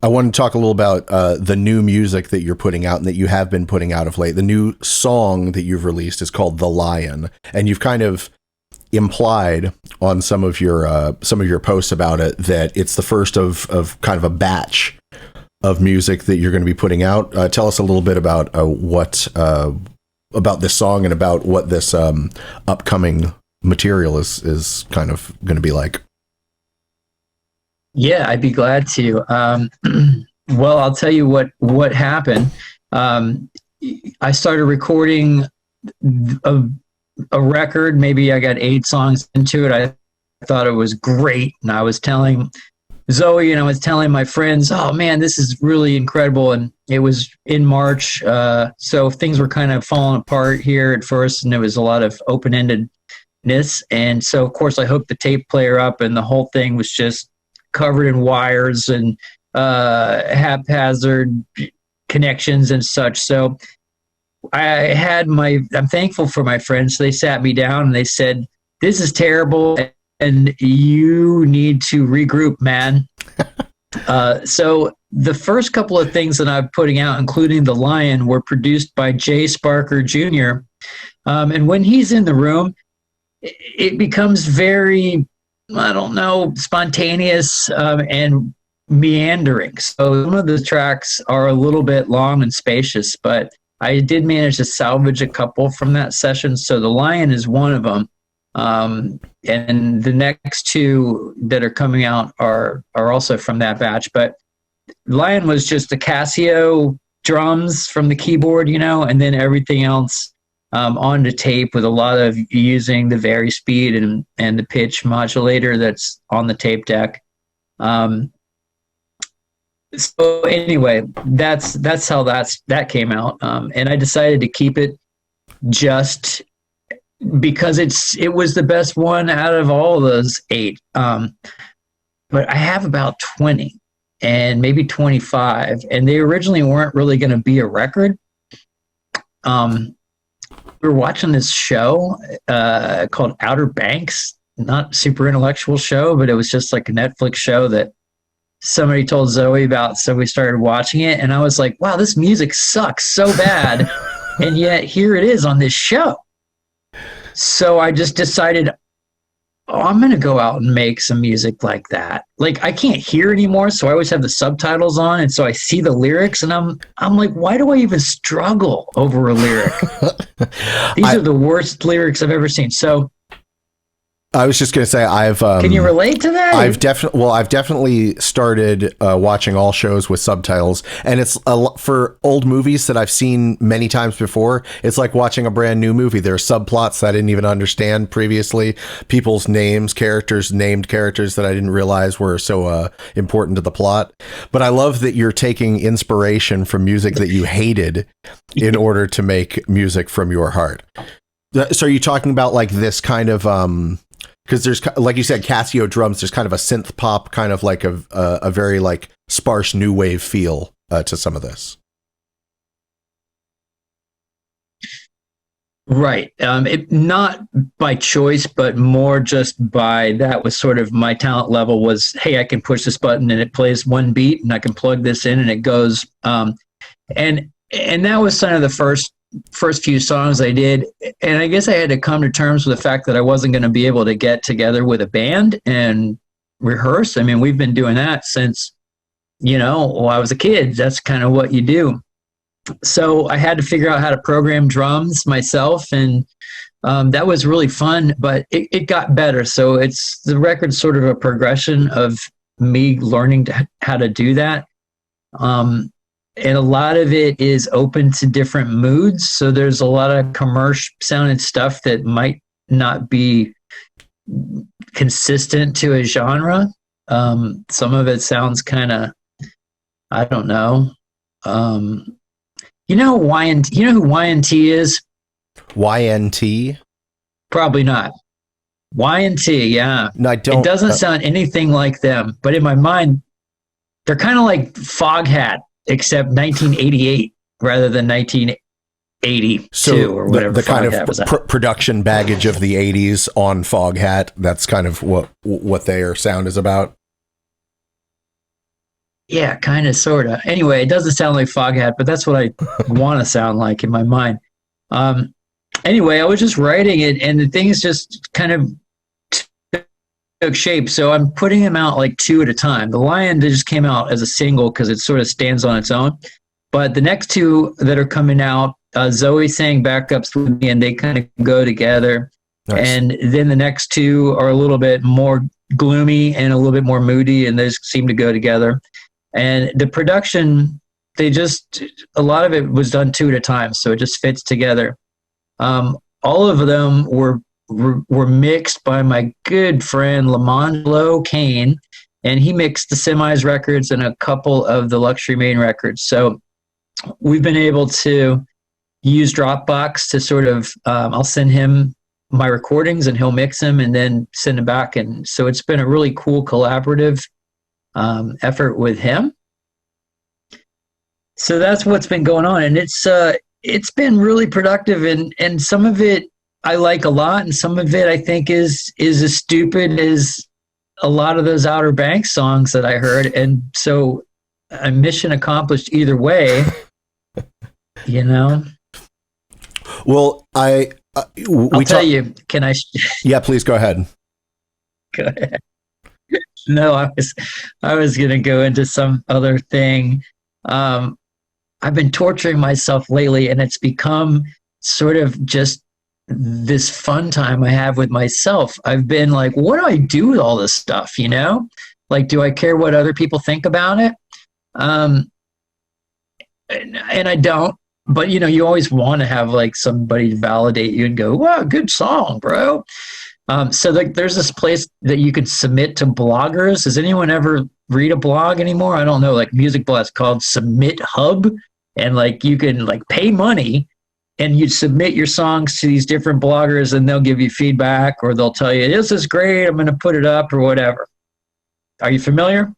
I want to talk a little about the new music that you're putting out and that you have been putting out of late. The new song that you've released is called The Lion, and you've kind of implied on some of your posts about it that it's the first of kind of a batch of music that you're going to be putting out. Tell us a little bit about about this song and about what this upcoming material is kind of going to be like. Yeah, I'd be glad to. Well, I'll tell you what happened. I started recording a record. Maybe I got 8 songs into it. I thought it was great, and I was telling Zoe and I was telling my friends, "Oh man, this is really incredible!" And it was in March, so things were kind of falling apart here at first, and there was a lot of open-endedness. And so, of course, I hooked the tape player up, and the whole thing was just covered in wires and haphazard connections and such. So I'm thankful for my friends. They sat me down and they said, "This is terrible and you need to regroup, man." So the first couple of things that I'm putting out, including The Lion, were produced by Jay Sparker Jr. And when he's in the room, it becomes very, spontaneous and meandering. So some of the tracks are a little bit long and spacious, but I did manage to salvage a couple from that session. So The Lion is one of them. And the next 2 that are coming out are also from that batch. But Lion was just the Casio drums from the keyboard, and then everything else on the tape, with a lot of using the vary speed and the pitch modulator that's on the tape deck. So anyway, that's how that came out, and I decided to keep it just because it was the best one out of all of those 8. But I have about 20 and maybe 25, and they originally weren't really going to be a record. We were watching this show called Outer Banks, not super intellectual show, but it was just like a Netflix show that somebody told Zoe about, so we started watching it, and I was like, wow, this music sucks so bad, and yet here it is on this show. So I just decided, I'm going to go out and make some music like that. Like, I can't hear anymore, so I always have the subtitles on, and so I see the lyrics, and I'm like, why do I even struggle over a lyric? These are the worst lyrics I've ever seen. So I was just going to say, can you relate to that? I've definitely started watching all shows with subtitles, and it's for old movies that I've seen many times before. It's like watching a brand new movie. There are subplots that I didn't even understand previously. People's names, named characters that I didn't realize were so important to the plot. But I love that you're taking inspiration from music that you hated in order to make music from your heart. So are you talking about like this kind of because there's, like you said, Casio drums, there's kind of a synth pop, kind of like a very like sparse new wave feel to some of this. Right. Not by choice, but more just by, that was sort of my talent level was, hey, I can push this button and it plays one beat, and I can plug this in and it goes. And that was kind of the first few songs I did, and I guess I had to come to terms with the fact that I wasn't going to be able to get together with a band and rehearse. I mean, we've been doing that since, I was a kid. That's kind of what you do. So I had to figure out how to program drums myself, and that was really fun, but it got better. So the record's sort of a progression of me learning how to do that. And a lot of it is open to different moods. So there's a lot of commercial sounding stuff that might not be consistent to a genre. Some of it sounds kind of, I don't know. You know who YNT is? YNT? Probably not. YNT, yeah. No, I don't. It doesn't sound anything like them, but in my mind, they're kind of like Foghat, except 1988 rather than 1982 or whatever. The kind Foghat of production baggage of the 80s on Foghat, that's kind of what their sound is about. Yeah, kind of, sort of. Anyway, it doesn't sound like Foghat, but that's what I want to sound like in my mind. Anyway, I was just writing it, and the things just kind of took shape. So I'm putting them out like 2 at a time. The Lion just came out as a single because it sort of stands on its own. But the next 2 that are coming out, Zoe sang backups with me, and they kind of go together. Nice. And then the next 2 are a little bit more gloomy and a little bit more moody, and they just seem to go together. And the production, a lot of it was done 2 at a time, so it just fits together. All of them were mixed by my good friend Lamondlo Kane, and he mixed the Semis records and a couple of the Luxury Main records. So we've been able to use Dropbox to sort of, I'll send him my recordings and he'll mix them and then send them back. And so it's been a really cool collaborative effort with him. So that's what's been going on, and it's been really productive, and some of it I like a lot, and some of it I think is as stupid as a lot of those Outer Banks songs that I heard, and so I'm mission accomplished either way. Well, I'll tell you. Can I? Yeah, please go ahead. Go ahead. No, I was going to go into some other thing. I've been torturing myself lately, and it's become sort of just this fun time I have with myself. I've been like, what do I do with all this stuff? Like, do I care what other people think about it? And I don't. But you always want to have like somebody validate you and go, "Wow, good song, bro." So there's this place that you could submit to bloggers. Has anyone ever read a blog anymore. I don't know, like music blogs called Submit Hub, and like you can like pay money and you submit your songs to these different bloggers and they'll give you feedback or they'll tell you this is great, I'm going to put it up or whatever. Are you familiar?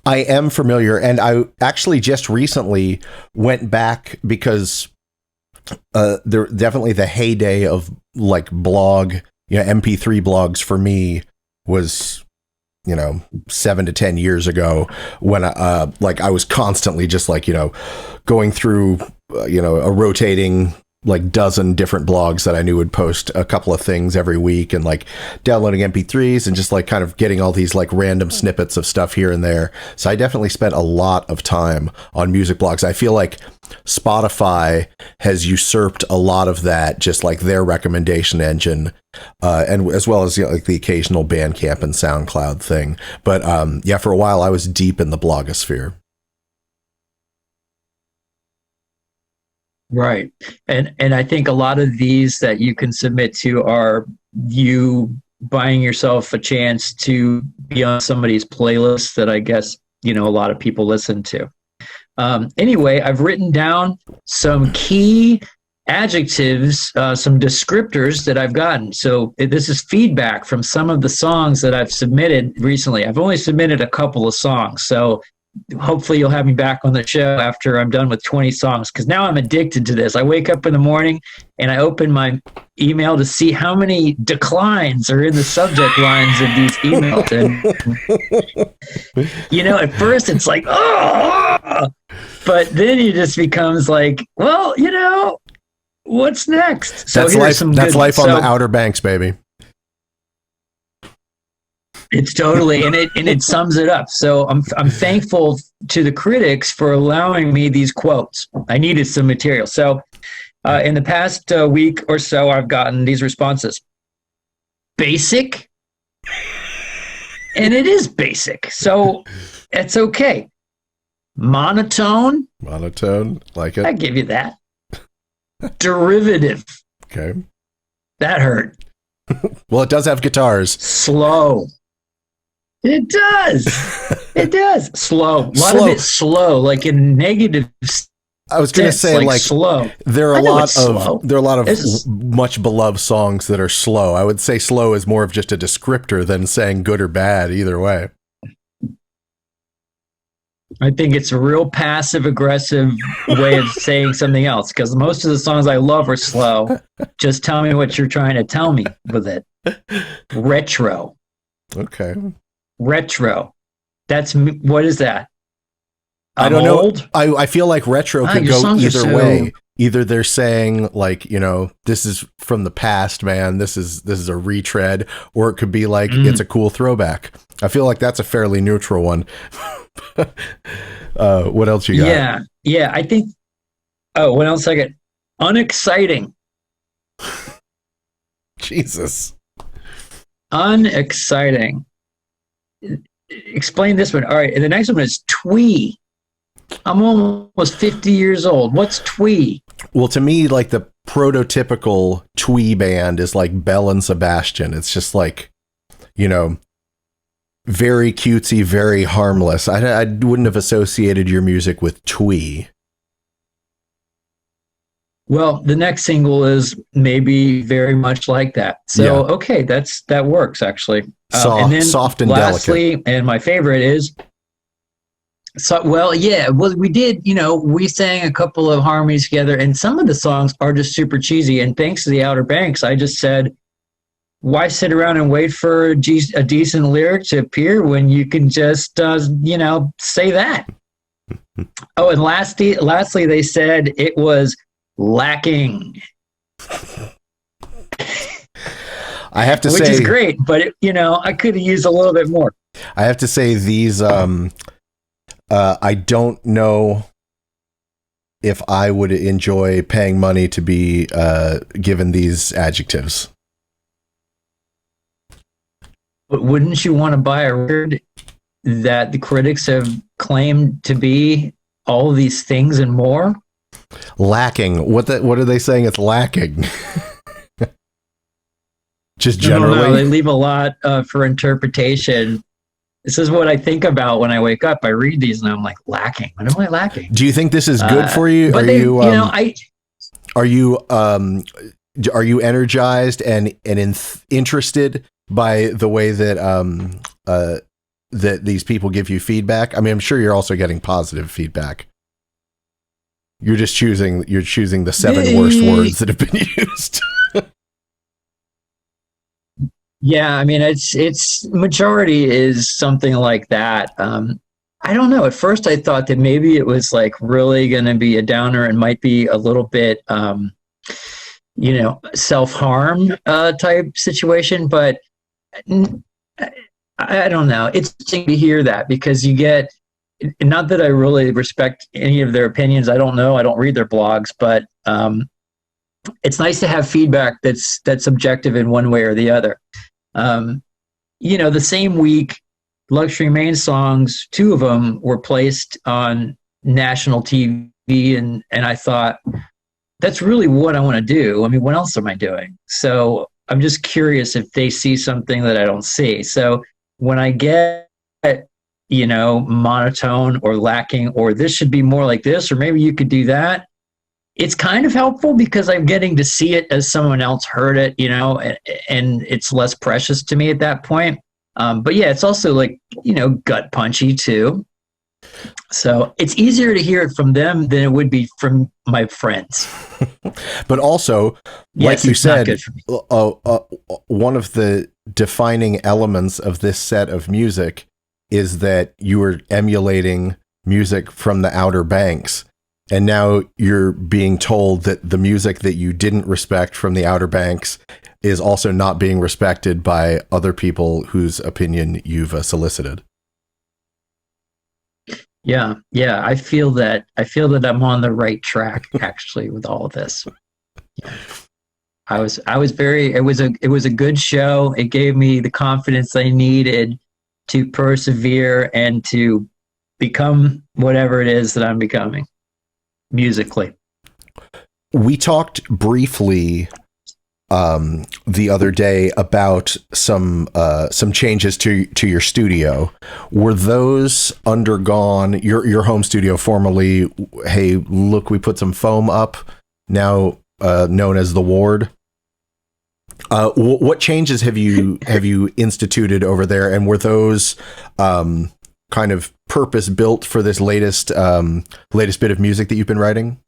I am familiar, and I actually just recently went back because there definitely the heyday of like blog, MP3 blogs for me was 7 to 10 years ago when I was constantly just like going through a rotating like dozen different blogs that I knew would post a couple of things every week, and like downloading MP3s and just like kind of getting all these like random snippets of stuff here and there. So I definitely spent a lot of time on music blogs. I feel like Spotify has usurped a lot of that, just like their recommendation engine, and as well as like the occasional Bandcamp and SoundCloud thing. But yeah, for a while I was deep in the blogosphere. Right. And I think a lot of these that you can submit to are you buying yourself a chance to be on somebody's playlist that I guess, a lot of people listen to. Anyway, I've written down some key adjectives, some descriptors that I've gotten. So this is feedback from some of the songs that I've submitted recently. I've only submitted a couple of songs, so hopefully you'll have me back on the show after I'm done with 20 songs, because now I'm addicted to this. I wake up in the morning and I open my email to see how many declines are in the subject lines of these emails. And, at first it's like, oh, but then it just becomes like, well, what's next? So that's life on the Outer Banks, baby. It's totally, and it sums it up. So I'm thankful to the critics for allowing me these quotes. I needed some material. So in the past week or so, I've gotten these responses. Basic, and it is basic, so it's okay. Monotone, like it. I give you that. Derivative, okay, that hurt. Well, it does have guitars. Slow. It does. It does. Slow. A lot of it's slow, like in negative. I was going to say, like slow. There are a lot of much beloved songs that are slow. I would say slow is more of just a descriptor than saying good or bad either way. I think it's a real passive aggressive way of saying something else, because most of the songs I love are slow. Just tell me what you're trying to tell me with it. Retro. Okay. Retro. What is that? I don't old? know. I feel like retro could go either way. Either they're saying like, this is from the past, man. This is a retread, or it could be like it's a cool throwback. I feel like that's a fairly neutral one. What else you got? Yeah. I think. Oh, what else I got? Unexciting. Jesus. Unexciting. Explain this one. All right. And the next one is twee. I'm almost 50 years old. What's twee? Well, to me, like the prototypical twee band is like Belle and Sebastian. It's just like, very cutesy, very harmless. I wouldn't have associated your music with twee. Well, the next single is maybe very much like that. So, okay, that works actually. And then soft and lastly, delicate. And my favorite is, we did, we sang a couple of harmonies together, and some of the songs are just super cheesy. And thanks to the Outer Banks, I just said, why sit around and wait for a decent lyric to appear when you can just, say that? Oh, and lastly, they said it was lacking. I have to say, which is great, but I could have used a little bit more. I have to say these. I don't know if I would enjoy paying money to be given these adjectives. But wouldn't you want to buy a record that the critics have claimed to be all of these things and more? Lacking. What are they saying it's lacking? Just generally? No, they leave a lot for interpretation. This is what I think about when I wake up. I read these and I'm like, lacking. What am I lacking? Do you think this is good for you? But Are you energized and interested by the way that that these people give you feedback? I mean, I'm sure you're also getting positive feedback. You're just choosing the 7 worst words that have been used. Yeah, I mean, it's majority is something like that. I don't know. At first, I thought that maybe it was like really going to be a downer and might be a little bit, self-harm type situation. But I don't know. It's interesting to hear that because you get, not that I really respect any of their opinions. I don't know. I don't read their blogs, but it's nice to have feedback that's objective in one way or the other. The same week, Luxury Main Songs, 2 of them were placed on national TV, and I thought, that's really what I want to do. I mean, what else am I doing? So I'm just curious if they see something that I don't see. So when I get, monotone or lacking, or this should be more like this, or maybe you could do that, it's kind of helpful because I'm getting to see it as someone else heard it, and it's less precious to me at that point. But yeah, it's also like, gut punchy too. So it's easier to hear it from them than it would be from my friends. But also, like you said, one of the defining elements of this set of music is that you were emulating music from the Outer Banks. And now you're being told that the music that you didn't respect from the Outer Banks is also not being respected by other people whose opinion you've solicited. Yeah. I feel that I'm on the right track actually with all of this. I was it was a good show. It gave me the confidence I needed to persevere and to become whatever it is that I'm becoming musically. We talked briefly the other day about some changes to your studio. Were those undergone, your home studio formerly, hey, look, we put some foam up, now known as the Ward? What changes have you instituted over there, and were those kind of purpose built for this latest bit of music that you've been writing?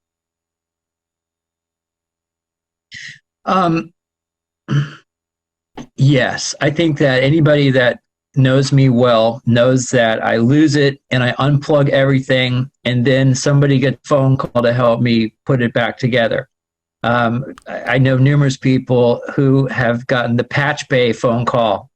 Yes, I think that anybody that knows me well knows that I lose it and I unplug everything, and then somebody gets a phone call to help me put it back together. I know numerous people who have gotten the patch bay phone call.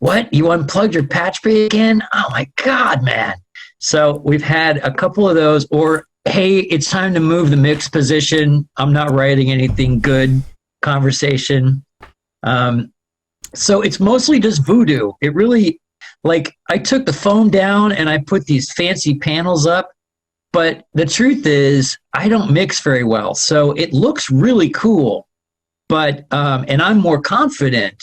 What? You unplugged your patch bay again? Oh my God, man. So we've had a couple of those, or, hey, it's time to move the mix position. I'm not writing anything good conversation. So it's mostly just voodoo. It really, like, I took the foam down and I put these fancy panels up, but the truth is I don't mix very well. So it looks really cool, but, and I'm more confident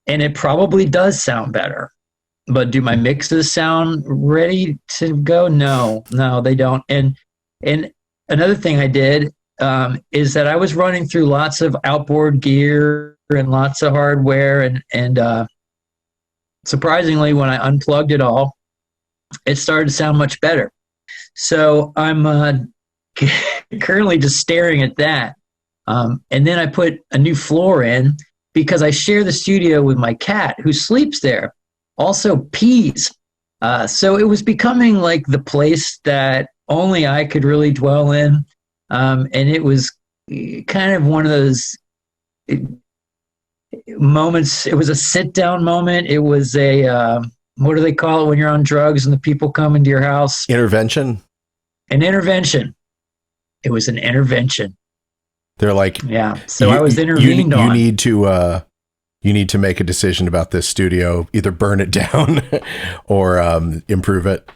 and it probably does sound better, but do my mixes sound ready to go? No, they don't. And another thing I did, is that I was running through lots of outboard gear and lots of hardware, and surprisingly, when I unplugged it all, it started to sound much better. So I'm currently just staring at that. And then I put a new floor in because I share the studio with my cat who sleeps there, also pees. So it was becoming like the place that only I could really dwell in. And it was kind of one of those moments. It was a sit-down moment. It was a, what do they call it when you're on drugs and the people come into your house? Intervention. An intervention. It was an intervention. They're like, yeah. So I was intervened on. You need to make a decision about this studio. Either burn it down or improve it.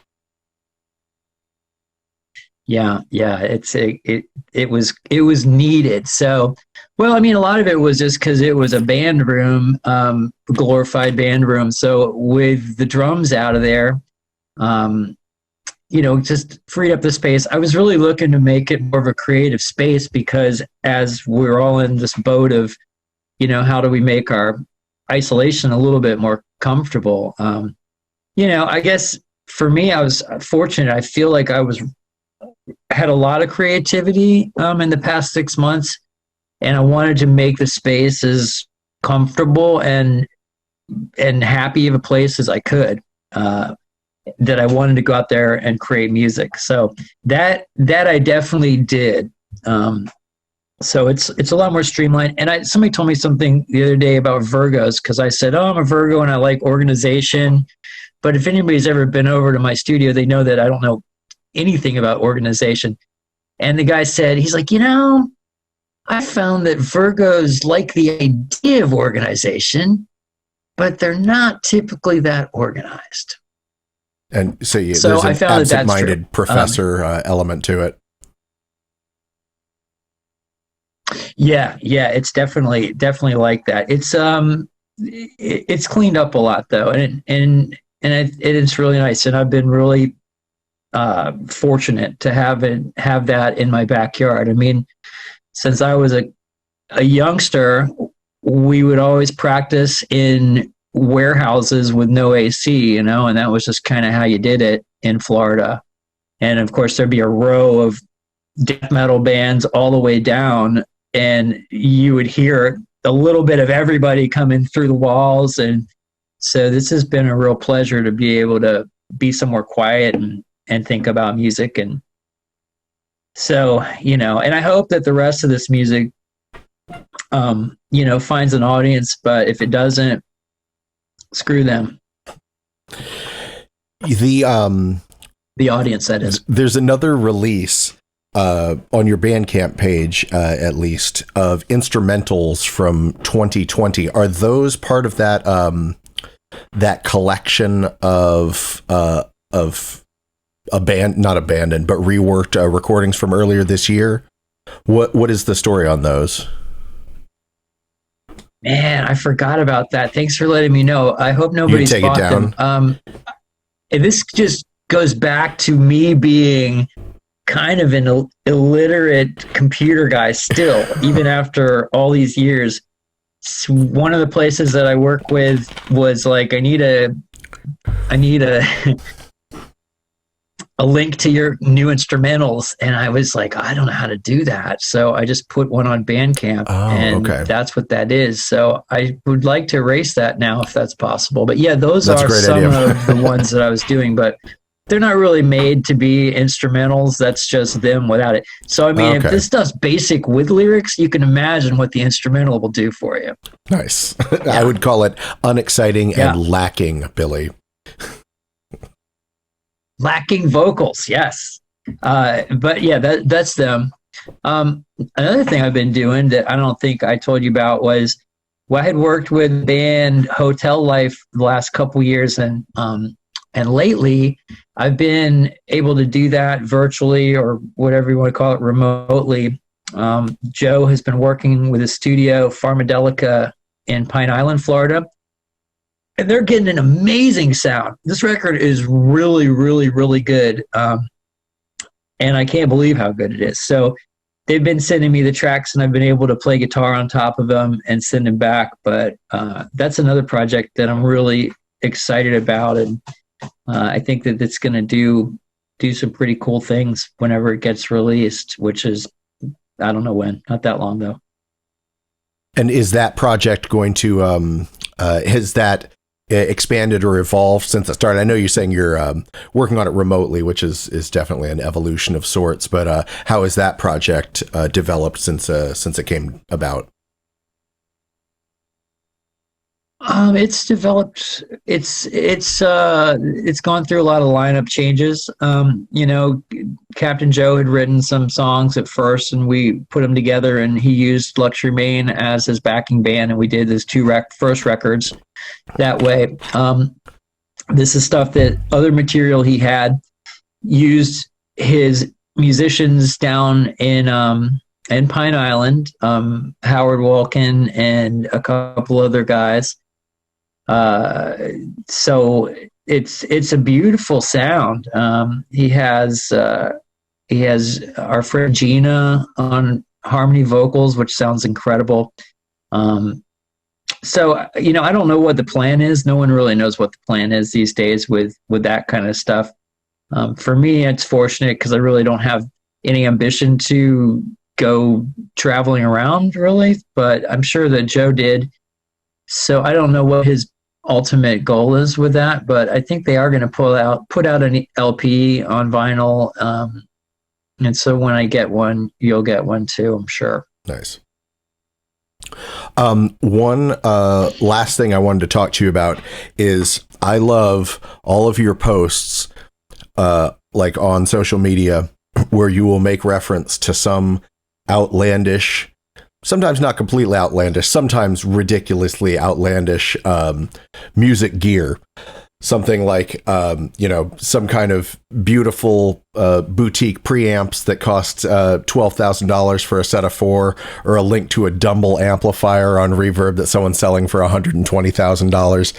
Yeah. It was needed. So, Well, I mean, a lot of it was just because it was a band room, glorified band room. So with the drums out of there, just freed up the space. I was really looking to make it more of a creative space because as we're all in this boat of, how do we make our isolation a little bit more comfortable? I guess for me, I was fortunate. I feel like I had a lot of creativity in the past 6 months, and I wanted to make the space as comfortable and happy of a place as I could. That I wanted to go out there and create music. So that I definitely did. So it's a lot more streamlined. And somebody told me something the other day about Virgos, because I said, I'm a Virgo and I like organization. But if anybody's ever been over to my studio, they know that I don't know anything about organization. And the guy said, he's like, I found that Virgos like the idea of organization, but they're not typically that organized. And so, there's I an found absent-minded professor element to it. Yeah, it's definitely like that. It's cleaned up a lot though, and it's really nice. And I've been really fortunate to have that in my backyard. I mean, since I was a youngster, we would always practice in warehouses with no AC, and that was just kind of how you did it in Florida. And of course, there'd be a row of death metal bands all the way down, and you would hear a little bit of everybody coming through the walls. And so this has been a real pleasure to be able to be somewhere quiet and think about music. And so, and I hope that the rest of this music, finds an audience, but if it doesn't, screw them. The audience, that is. There's another release on your Bandcamp page, at least, of instrumentals from 2020. Are those part of that that collection of not abandoned, but reworked recordings from earlier this year? What is the story on those? Man, I forgot about that. Thanks for letting me know. I hope nobody's bought them. This just goes back to me being kind of an illiterate computer guy still, even after all these years. One of the places that I work with was like, I need a a link to your new instrumentals, and I was like, I don't know how to do that, so I just put one on Bandcamp, and that's what that is. So I would like to erase that now if that's possible. But yeah, those are some of the ones that I was doing, but they're not really made to be instrumentals. That's just them without it. So I mean, if this stuff's basic with lyrics, you can imagine what the instrumental will do for you. Nice. I would call it unexciting and lacking, Billy. Lacking vocals, yes. But yeah, that's them. Another thing I've been doing that I don't think I told you about was, I had worked with the band Hotel Life the last couple years, and lately I've been able to do that virtually, or whatever you want to call it, remotely. Joe has been working with a studio, Pharmadelica, in Pine Island, Florida. And they're getting an amazing sound. This record is really, really, really good. And I can't believe how good it is. So they've been sending me the tracks, and I've been able to play guitar on top of them and send them back. But that's another project that I'm really excited about. And I think that it's going to do some pretty cool things whenever it gets released, which is, I don't know when, not that long though. And is that project going to, has that expanded or evolved since it started? I know you're saying you're working on it remotely, which is definitely an evolution of sorts, but how has that project developed since it came about? It's developed. It's gone through a lot of lineup changes. Captain Joe had written some songs at first, and we put them together, and he used Luxury Maine as his backing band, and we did his first records that way. This is stuff that other material he had used his musicians down in in Pine Island, Howard Walken and a couple other guys. So it's a beautiful sound. He has our friend Gina on harmony vocals, which sounds incredible. So, I don't know what the plan is. No one really knows what the plan is these days with that kind of stuff. For me, it's fortunate because I really don't have any ambition to go traveling around, really, but I'm sure that Joe did. So I don't know what his ultimate goal is with that, but I think they are going to put out an LP on vinyl. And so when I get one, you'll get one too, I'm sure. Nice. One last thing I wanted to talk to you about is I love all of your posts, like on social media, where you will make reference to some outlandish, sometimes not completely outlandish, sometimes ridiculously outlandish music gear. Something like, some kind of beautiful boutique preamps that cost $12,000 for a set of 4, or a link to a Dumble amplifier on Reverb that someone's selling for $120,000.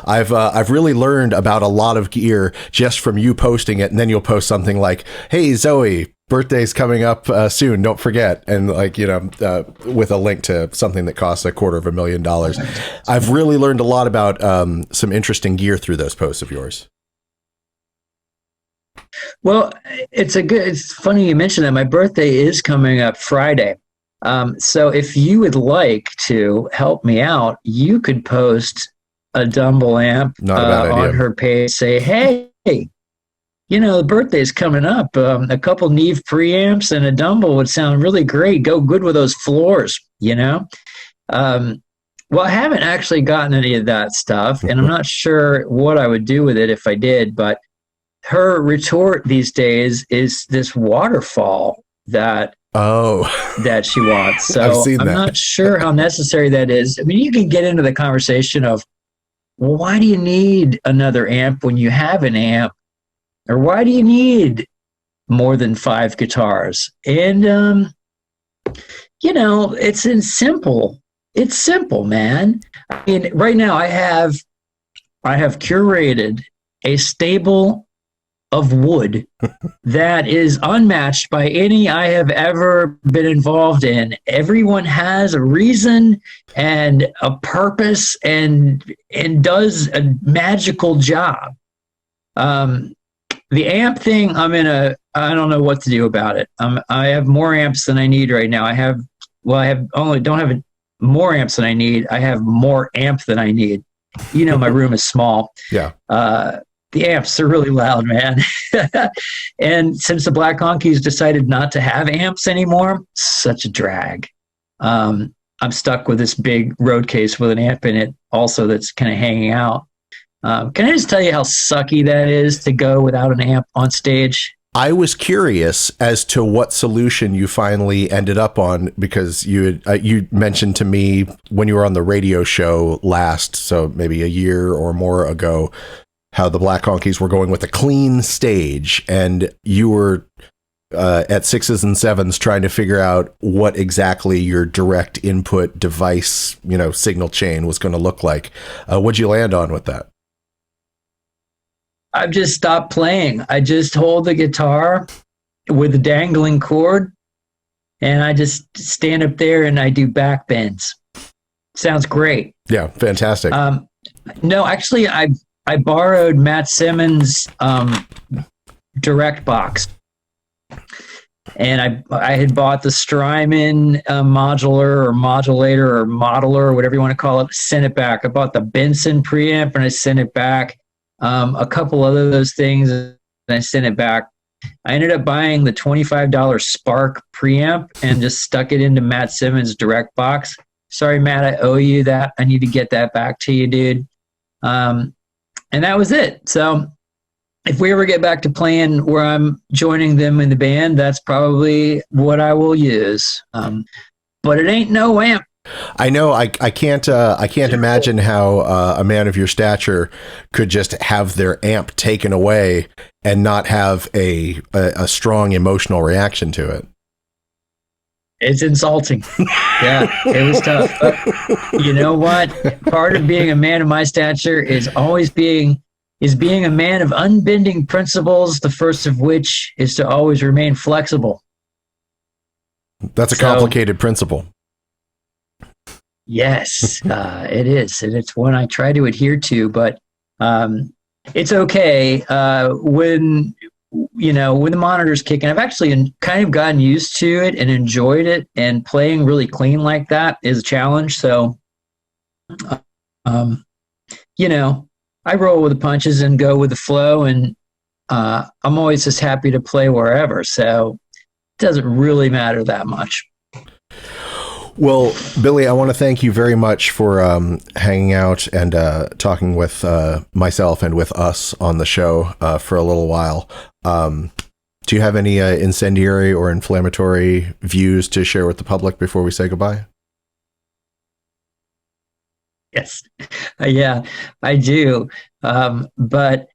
I've really learned about a lot of gear just from you posting it, and then you'll post something like, "Hey Zoe, birthday's coming up soon, don't forget," and with a link to something that costs $250,000. I've really learned a lot about some interesting gear through those posts of yours. Well, it's funny you mentioned that. My birthday is coming up Friday. So if you would like to help me out, you could post a Dumble amp on her page. Say, "Hey, the birthday's coming up. A couple Neve preamps and a Dumble would sound really great. Go good with those floors, Well, I haven't actually gotten any of that stuff, and I'm not sure what I would do with it if I did, but her retort these days is this waterfall that she wants. So I'm not sure how necessary that is. I mean, you can get into the conversation of, well, why do you need another amp when you have an amp? Or why do you need more than 5 guitars? And, it's simple. It's simple, man. I mean, right now I have curated a stable of wood that is unmatched by any I have ever been involved in. Everyone has a reason and a purpose and does a magical job. The amp thing, I don't know what to do about it. I have more amps than I need right now. Don't have more amps than I need. I have more amp than I need. My room is small. Yeah. The amps are really loud, man. And since the Black Honkies decided not to have amps anymore, such a drag. I'm stuck with this big road case with an amp in it also that's kind of hanging out. Can I just tell you how sucky that is to go without an amp on stage? I was curious as to what solution you finally ended up on, because you mentioned to me when you were on the radio show last, so maybe a year or more ago, how the Black Honkies were going with a clean stage, and you were at 6s and 7s trying to figure out what exactly your direct input device, signal chain was going to look like. What'd you land on with that? I've just stopped playing. I just hold the guitar with a dangling cord, and I just stand up there and I do back bends. Sounds great. Yeah, fantastic. No, actually, I borrowed Matt Simmons' direct box, and I had bought the Strymon modular or modulator or modeler, whatever you want to call it. Sent it back. I bought the Benson preamp and I sent it back. A couple other those things, and I sent it back. I ended up buying the $25 Spark preamp and just stuck it into Matt Simmons' direct box. Sorry, Matt, I owe you that. I need to get that back to you, dude. And that was it. So if we ever get back to playing where I'm joining them in the band, that's probably what I will use. But it ain't no amp. I know I can't imagine how a man of your stature could just have their amp taken away and not have a strong emotional reaction to it. It's insulting. Yeah, it was tough. But you know what? Part of being a man of my stature is being a man of unbending principles, the first of which is to always remain flexible. That's a complicated principle. Yes, it is. And it's one I try to adhere to, but it's okay when the monitor's kicking. I've actually kind of gotten used to it and enjoyed it, and playing really clean like that is a challenge. So, I roll with the punches and go with the flow, and I'm always just happy to play wherever. So it doesn't really matter that much. Well, Billy, I want to thank you very much for hanging out and talking with myself and with us on the show for a little while. Do you have any incendiary or inflammatory views to share with the public before we say goodbye? Yes. Yeah, I do. But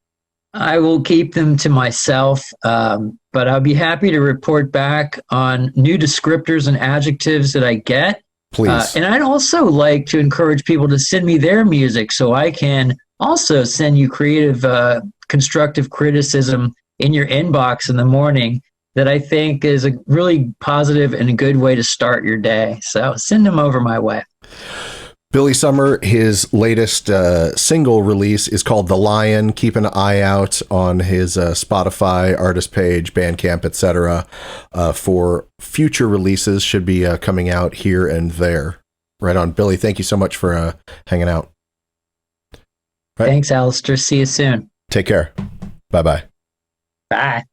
I will keep them to myself. But I'll be happy to report back on new descriptors and adjectives that I get. Please. And I'd also like to encourage people to send me their music so I can also send you creative, constructive criticism in your inbox in the morning that I think is a really positive and a good way to start your day. So send them over my way. Billy Summer, his latest single release is called The Lion. Keep an eye out on his Spotify, artist page, Bandcamp, etc. For future releases. Should be coming out here and there. Right on. Billy, thank you so much for hanging out. Right. Thanks, Alistair. See you soon. Take care. Bye-bye. Bye.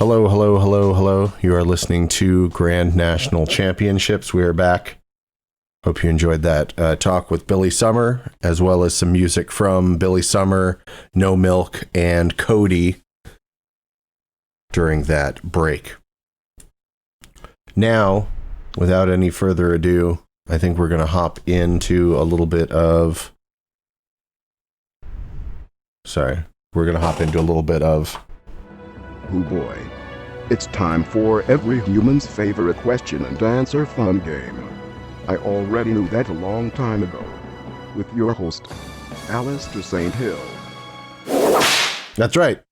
Hello, hello, hello, hello. You are listening to Grand National Championships. We are back. Hope you enjoyed that talk with Billy Summer, as well as some music from Billy Summer, No Milk, and CODY during that break. Now, without any further ado, I think we're going to hop into a little bit of... Oh boy. It's time for every human's favorite question and answer fun game. I already knew that a long time ago. With your host, Alistair St. Hill. That's right.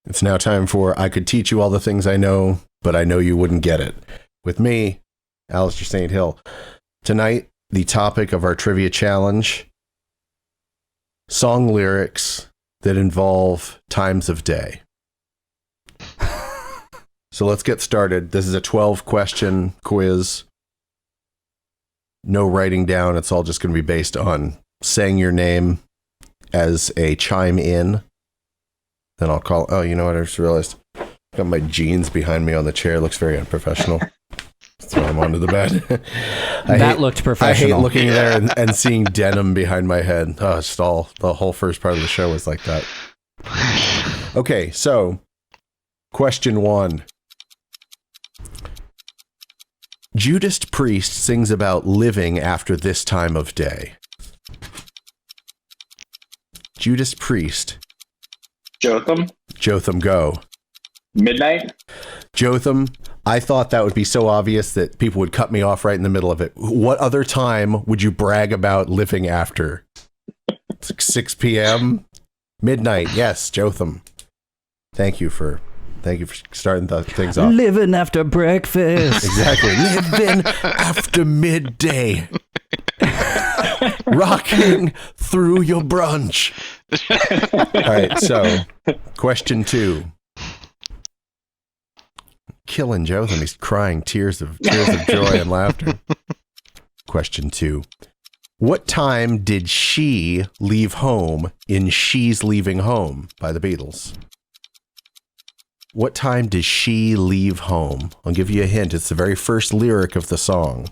It's now time for I Could Teach You All the Things I Know, but I Know You Wouldn't Get It. With me, Alistair St. Hill. Tonight, the topic of our trivia challenge, song lyrics that involve times of day. So let's get started. This is a 12-question quiz. No writing down. It's all just going to be based on saying your name as a chime in. Then I'll call... Oh, you know what? I just realized. Got my jeans behind me on the chair. It looks very unprofessional. Throw them onto the bed. Looked professional. I hate looking there and seeing denim behind my head. Oh, it's all... The whole first part of the show was like that. Okay, so... Question 1. Judas Priest sings about living after this time of day. Judas Priest. Jotham. Jotham, go. Midnight. Jotham, I thought that would be so obvious that people would cut me off right in the middle of it. What other time would you brag about living after? It's like 6 p.m.? Midnight, yes, Jotham. Thank you for starting things off. Living after breakfast. Exactly. Living after midday. Rocking through your brunch. All right, so question 2. Killing Jotham. He's crying tears of joy and laughter. Question 2. What time did she leave home in She's Leaving Home by the Beatles? What time does she leave home? I'll give you a hint. It's the very first lyric of the song.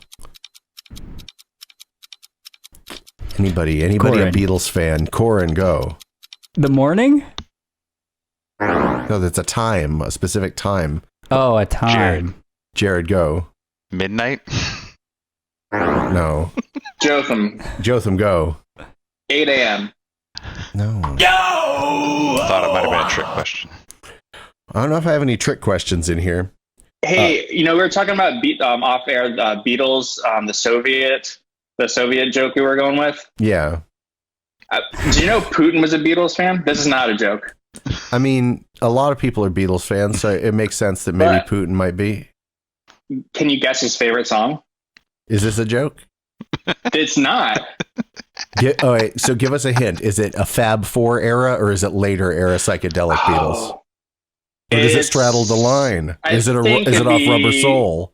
Anybody Corin. a Beatles fan? Corin, go. The morning? No, that's a time, a specific time. Oh, a time. Jared, go. Midnight? No. Jotham, go. 8 a.m. No. Thought it might have been a trick question. I don't know if I have any trick questions in here. Hey, we were talking about off air Beatles, the Soviet joke we were going with. Yeah. Do you know Putin was a Beatles fan? This is not a joke. I mean, a lot of people are Beatles fans, so it makes sense that maybe Putin might be. Can you guess his favorite song? Is this a joke? It's not. All right, so give us a hint. Is it a Fab Four era or is it later era psychedelic Beatles? Or does it straddle the line? Is it off Rubber Soul?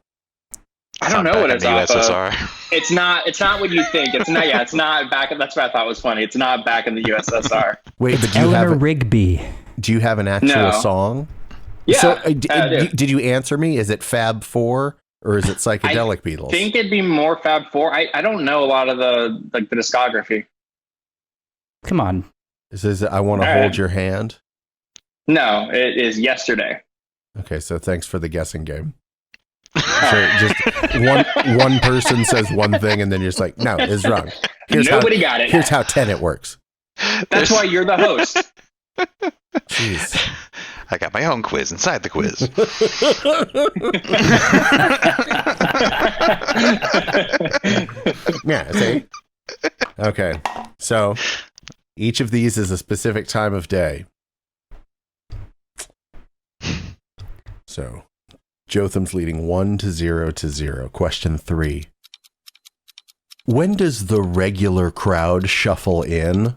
I don't know what it's off USSR. of. It's not what you think. It's not. Yeah, it's not back. That's what I thought was funny. It's not back in the USSR. Wait, but do Eleanor Rigby. Do you have an actual song? Yeah. So, did you answer me? Is it Fab Four or is it psychedelic Beatles? I think it'd be more Fab Four. I don't know a lot of the discography. Come on. Is this I Want to Hold Your Hand? No, it is Yesterday. Okay, so thanks for the guessing game. So just one person says one thing and then you're just like, no, it's wrong. Nobody got it. Here's how Tenet works. That's why you're the host. Jeez. I got my own quiz inside the quiz. Yeah, see? Okay, so each of these is a specific time of day. So, Jotham's leading 1-0. Question 3. When does the regular crowd shuffle in?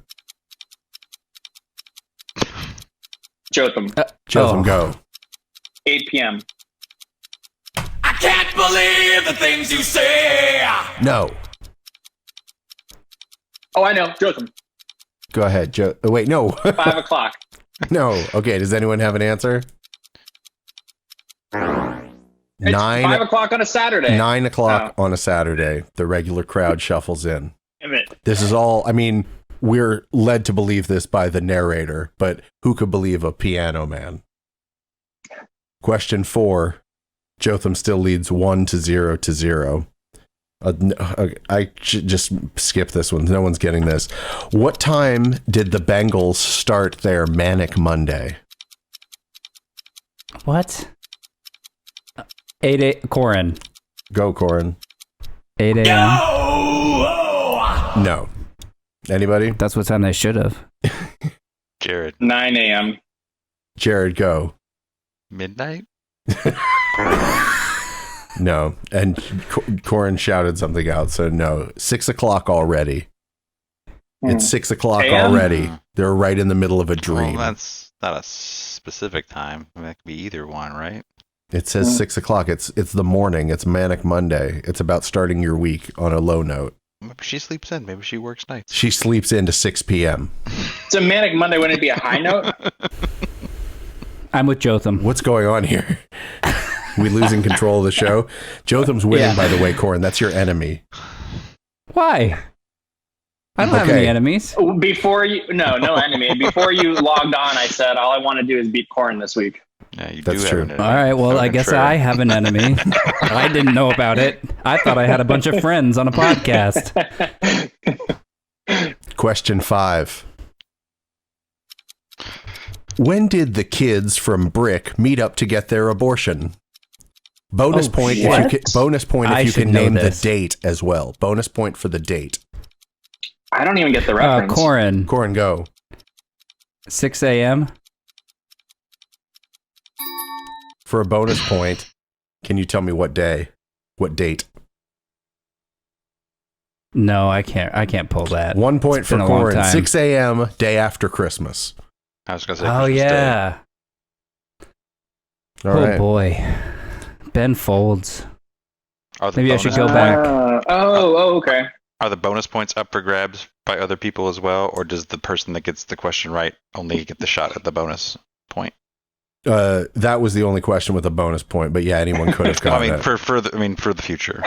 Jotham. Jotham, go. 8 p.m. I can't believe the things you say. No. Oh, I know. Jotham. Go ahead, Joe. Oh, wait, no. 5 o'clock. No. Okay, does anyone have an answer? It's 5 o'clock on a Saturday. 9 o'clock on a Saturday. The regular crowd shuffles in. Damn it. This is all, I mean, we're led to believe this by the narrator, but who could believe a piano man? Question 4. Jotham still leads 1-0. I should just skip this one. No one's getting this. What time did the Bengals start their Manic Monday? What? 8 Corin. Go, Corin. 8 a.m. No. Anybody? That's what time they should have. Jared. 9 a.m. Jared, go. Midnight? No. And Corin shouted something out, so no. 6 o'clock already. It's 6 o'clock AM? already. They're right in the middle of a dream. Well, that's not a specific time. I mean, that could be either one, right? It says 6 o'clock. It's the morning. It's Manic Monday. It's about starting your week on a low note. Maybe she sleeps in. Maybe she works nights. She sleeps into 6 p.m. It's a Manic Monday. Wouldn't it be a high note? I'm with Jotham. What's going on here? We losing control of the show? Jotham's winning, by the way, Corin. That's your enemy. Why? I don't have any enemies. Before you, no enemy. Before you logged on, I said all I want to do is beat Corin this week. Yeah, you That's do true. have an enemy. All right, well, I guess I have an enemy. I didn't know about it. I thought I had a bunch of friends on a podcast. Question 5. When did the kids from Brick meet up to get their abortion? Bonus point if you can, I should can know name this. the date as well. Bonus point for the date. I don't even get the reference. Corin. Corin, go. 6 a.m. For a bonus point, can you tell me what day? What date? No, I can't. I can't pull that. 1 point It's for been a long Corin. time. 6 a.m. day after Christmas. I was going to say Oh Christmas yeah. All Oh right. boy. Ben Folds. Day. Are the Maybe I bonus should go back. Okay. Are the bonus points up for grabs by other people as well, or does the person that gets the question right only get the shot at the bonus point? That was the only question with a bonus point, but yeah, anyone could have Well, gotten I mean, it. for the future.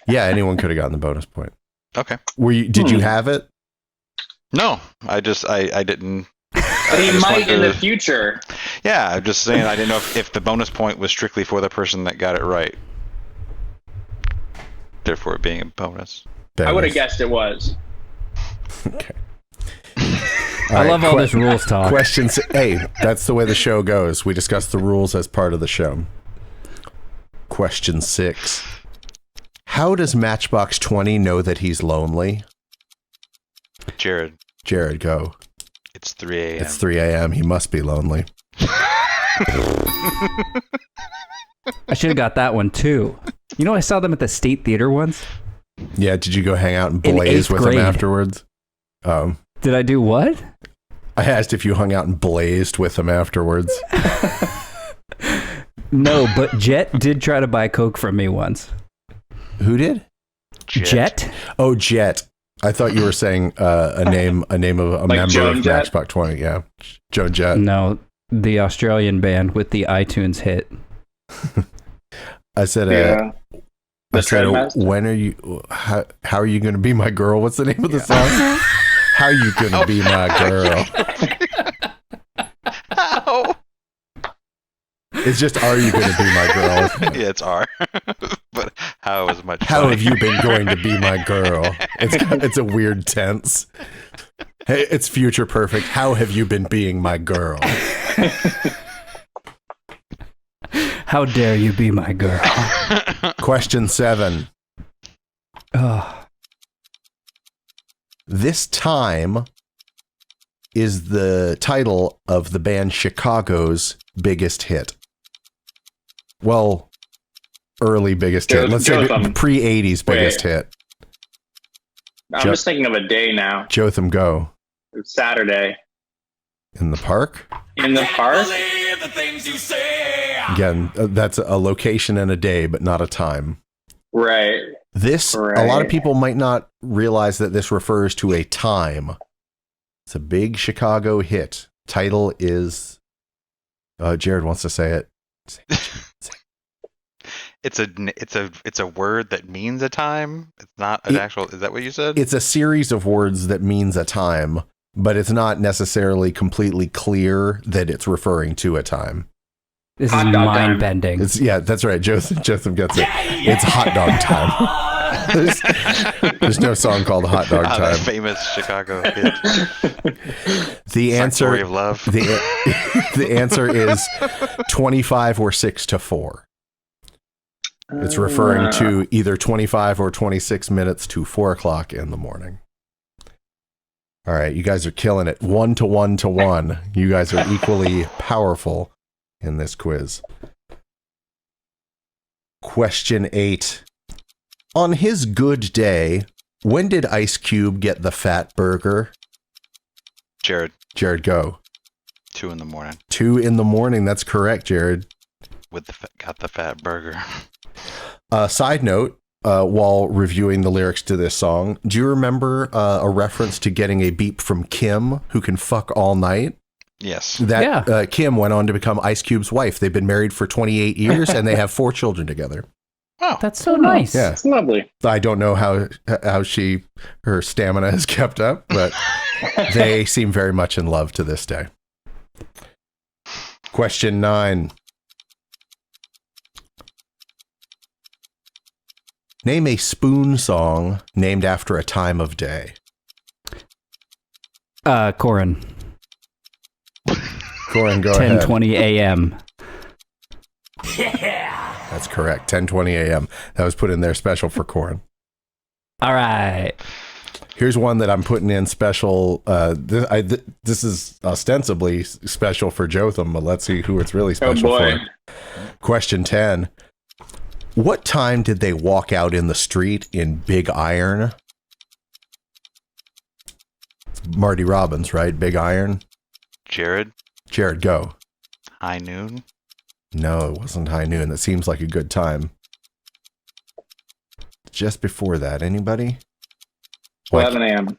Yeah, anyone could have gotten the bonus point. Okay. Did you have it? No, I didn't. He might in the future. Yeah, I'm just saying I didn't know if the bonus point was strictly for the person that got it right. Therefore, it being a bonus. I would have guessed it was. Okay. I love all this rules talk. Questions. Hey, that's the way the show goes. We discuss the rules as part of the show. Question 6. How does Matchbox 20 know that he's lonely? Jared, Go. it's 3 a.m. It's 3 a.m. He must be lonely. I should have got that one too. You know, I saw them at the State Theater once. Yeah, did you go hang out and In blaze 8th with grade. him afterwards? Did I do what? I asked if you hung out and blazed with him afterwards. No, but Jet did try to buy Coke from me once. Who did? Jet? Oh, Jet. I thought you were saying a name of a Like member Joan of Jett? Matchbox 20. Yeah, Joan Jett. No, the Australian band with the iTunes hit. I said, Yeah. I The said, Treadmaster? when are you? How are you going to be my girl? What's the name of the song? How you going to be my girl? How? It's just, are you going to be my girl? Yeah, it's R. But how is much How funny. have you been going to be my girl? It's a weird tense. Hey, it's future perfect. How have you been being my girl? How dare you be my girl? Question 7. Oh, This Time is the title of the band Chicago's biggest hit. Well, early biggest hit. Let's say Jotham. pre-80s biggest hit. I'm just thinking of a day now. Jotham, go. It's Saturday. In the park? In the park? Believe the things you say. Again, that's a location and a day, but not a time. Right. A lot of people might not realize that this refers to a time. It's a big Chicago hit. Title is, Jared wants to say it. It's a word that means a time. It's not an actual. Is that what you said? It's a series of words that means a time, but it's not necessarily completely clear that it's referring to a time. This is Hot dog time. mind bending. Yeah, that's right. Joseph gets it. It's hot dog time. There's no song called Hot Dog That Time. famous Chicago hit. The answer, Story of Love. the answer is 25 or 6 to 4. It's referring to either 25 or 26 minutes to 4 o'clock in the morning. All right, you guys are killing it. 1 to 1 to 1. You guys are equally powerful in this quiz. Question 8. On his good day, when did Ice Cube get the fat burger? Jared, Go. 2 in the morning 2 in the morning. That's correct, Jared. got the fat burger. Side note, while reviewing the lyrics to this song, do you remember a reference to getting a beep from Kim, who can fuck all night? Yes. That Kim went on to become Ice Cube's wife. They've been married for 28 years and they have 4 children together. Oh, That's so nice. Yeah. It's lovely. I don't know how her stamina is kept up, but they seem very much in love to this day. Question 9. Name a spoon song named after a time of day. Corin. Corin, go ahead. 10:20 a.m. That's correct. 10:20 a.m. That was put in there special for Corin. All right. Here's one that I'm putting in special. This is ostensibly special for Jotham, but let's see who it's really special for. Question 10. What time did they walk out in the street in Big Iron? It's Marty Robbins, right? Big Iron? Jared, Go. high noon. No, it wasn't high noon. That seems like a good time. Just before that, anybody? 11 a.m.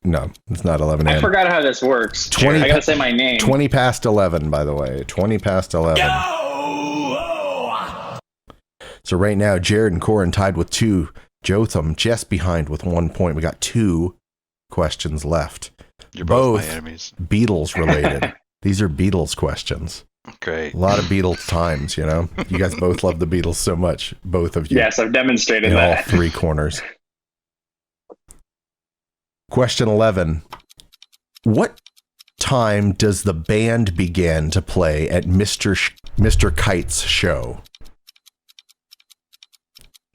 No, it's not 11 a.m. I forgot how this works. 20 I gotta say my name. 20 past 11, by the way. 20 past 11. So right now, Jared and Corin tied with 2. Jotham just behind with 1 point. We got 2 questions left. You're both Both my enemies. Beatles related. These are Beatles questions. Great. A lot of Beatles times, you know? You guys both love the Beatles so much. Both of you. Yes, I've demonstrated In all that. 3 corners. Question 11. What time does the band begin to play at Mr. Kite's show?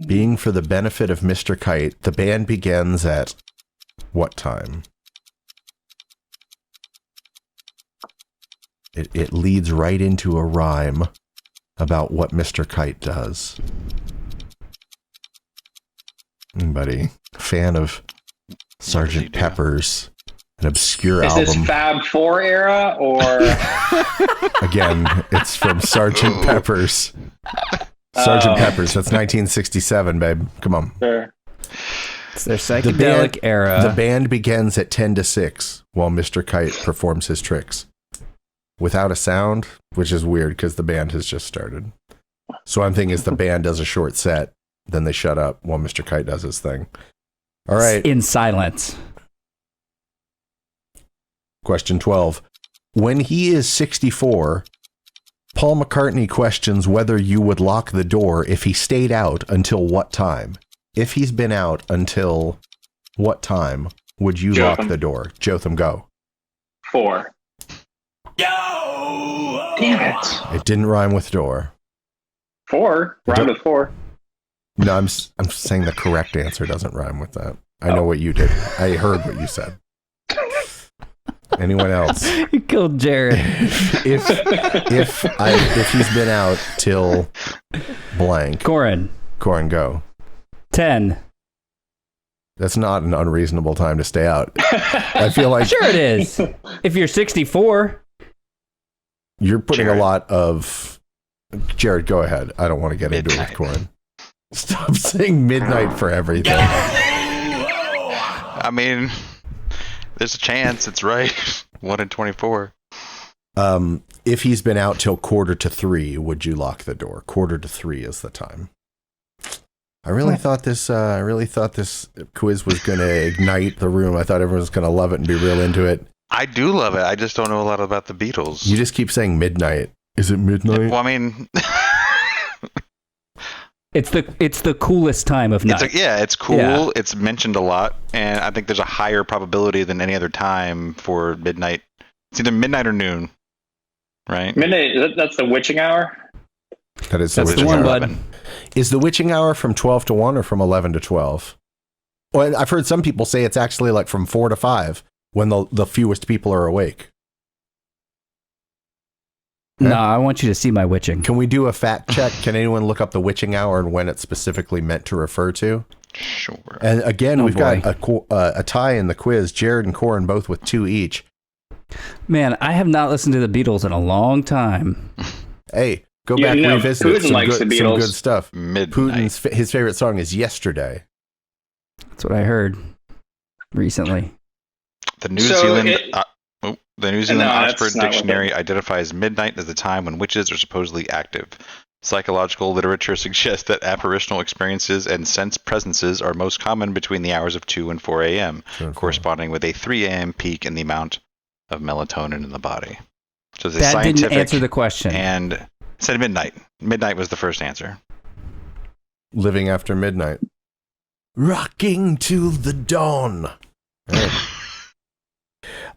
Being for the benefit of Mr. Kite, the band begins at what time? It leads right into a rhyme about what Mr. Kite does. Anybody fan of Sgt. Pepper's, an obscure Is album? this Fab 4 era or? Again, it's from Sgt. Pepper's. Sgt. Pepper's. That's 1967, babe. Come on. Sure. It's their psychedelic era. The band begins at 10 to 6 while Mr. Kite performs his tricks. Without a sound, which is weird because the band has just started. So I'm thinking is the band does a short set, then they shut up while Mr. Kite does his thing. All right. In silence. Question 12. When he is 64, Paul McCartney questions whether you would lock the door if he stayed out until what time? If he's been out until what time would you lock the door? Jotham, go. 4. Damn it. It didn't rhyme with door. 4? Round of 4. No, I'm saying the correct answer doesn't rhyme with that. I know what you did. I heard what you said. Anyone else? You killed Jared. If he's been out till blank. Corin. Corin, go. 10. That's not an unreasonable time to stay out. I feel like Sure it is. If you're 64. you're putting Jared. a lot of... Jared, go ahead. I don't want to get into it with Corin. Stop saying midnight for everything. I mean, there's a chance it's right. 1 in 24. If he's been out till 2:45, would you lock the door? 2:45 is the time. I really thought this quiz was going to ignite the room. I thought everyone was going to love it and be real into it. I do love it. I just don't know a lot about the Beatles. You just keep saying midnight. Is it midnight? Well, I mean, It's the coolest time of night. it's cool. Yeah. It's mentioned a lot, and I think there's a higher probability than any other time for midnight. It's either midnight or noon, right? Midnight, that's the witching hour? That's the one, bud. Is the witching hour from 12 to 1 or from 11 to 12? Well, I've heard some people say it's actually like from 4 to 5 when the fewest people are awake. No, I want you to see my witching. Can we do a fact check? Can anyone look up the witching hour and when it's specifically meant to refer to? Sure. And again, we've boy. got a tie in the quiz. Jared and Corin both with 2 each. Man, I have not listened to the Beatles in a long time. Hey, go Yeah, back and no, revisit Putin some likes good, the some Beatles. good stuff. Midnight. His favorite song is Yesterday. That's what I heard recently. The New So Zealand it- the New Zealand No, that's Oxford not what Dictionary identifies midnight as the time when witches are supposedly active. Psychological literature suggests that apparitional experiences and sense presences are most common between the hours of 2 and 4 a.m., corresponding with a 3 a.m. peak in the amount of melatonin in the body. So it's a That scientific didn't answer the question. and it said midnight. Midnight was the first answer. Living After Midnight. Rocking to the dawn. All right.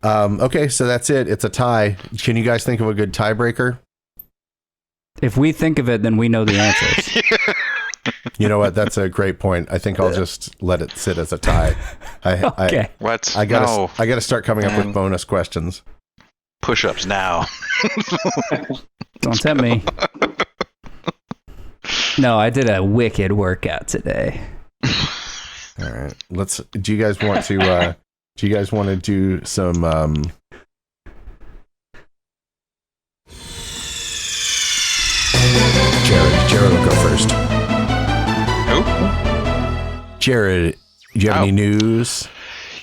Okay, so that's it. It's a tie. Can you guys think of a good tiebreaker? If we think of it, then we know the answers. You know what? That's a great point. I think I'll just let it sit as a tie. Okay. What? I gotta start coming up with bonus questions. Push-ups now. Don't tempt me. No, I did a wicked workout today. All right. Do you guys want to do some Jared will go first. Who? Jared, do you have any news?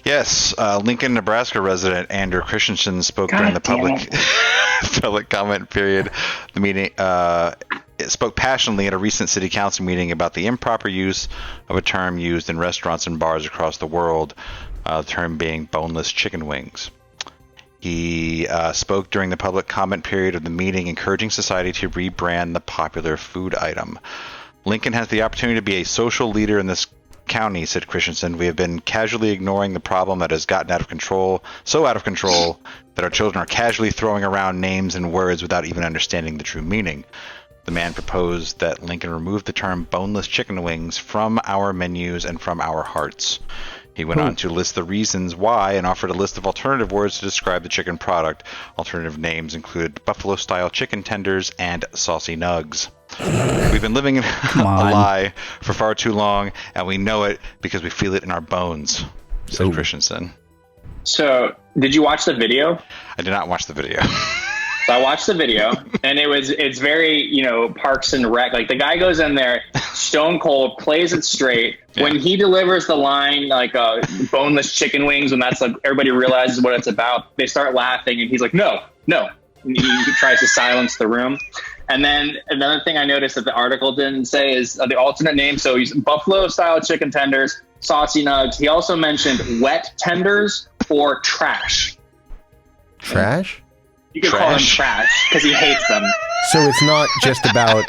Yes, Lincoln, Nebraska resident Andrew Christensen spoke during the public comment period. The meeting spoke passionately at a recent city council meeting about the improper use of a term used in restaurants and bars across the world, the term being boneless chicken wings. He spoke during the public comment period of the meeting, encouraging society to rebrand the popular food item. Lincoln has the opportunity to be a social leader in this county, said Christensen. We have been casually ignoring the problem that has gotten out of control, so out of control that our children are casually throwing around names and words without even understanding the true meaning. The man proposed that Lincoln remove the term boneless chicken wings from our menus and from our hearts. He went on to list the reasons why and offered a list of alternative words to describe the chicken product. Alternative names included buffalo-style chicken tenders and saucy nugs. We've been living in a lie for far too long, and we know it because we feel it in our bones, said Christensen. So, did you watch the video? I did not watch the video. So I watched the video, and it's very, Parks and Rec. Like, the guy goes in there, stone cold, plays it straight. Yeah. When he delivers the line, like, boneless chicken wings, when that's like, everybody realizes what it's about, they start laughing, and he's like, no. And he tries to silence the room. And then another thing I noticed that the article didn't say is the alternate name. So he's buffalo-style chicken tenders, saucy nugs. He also mentioned wet tenders or trash. Trash? You could call him trash because he hates them. So it's not just about...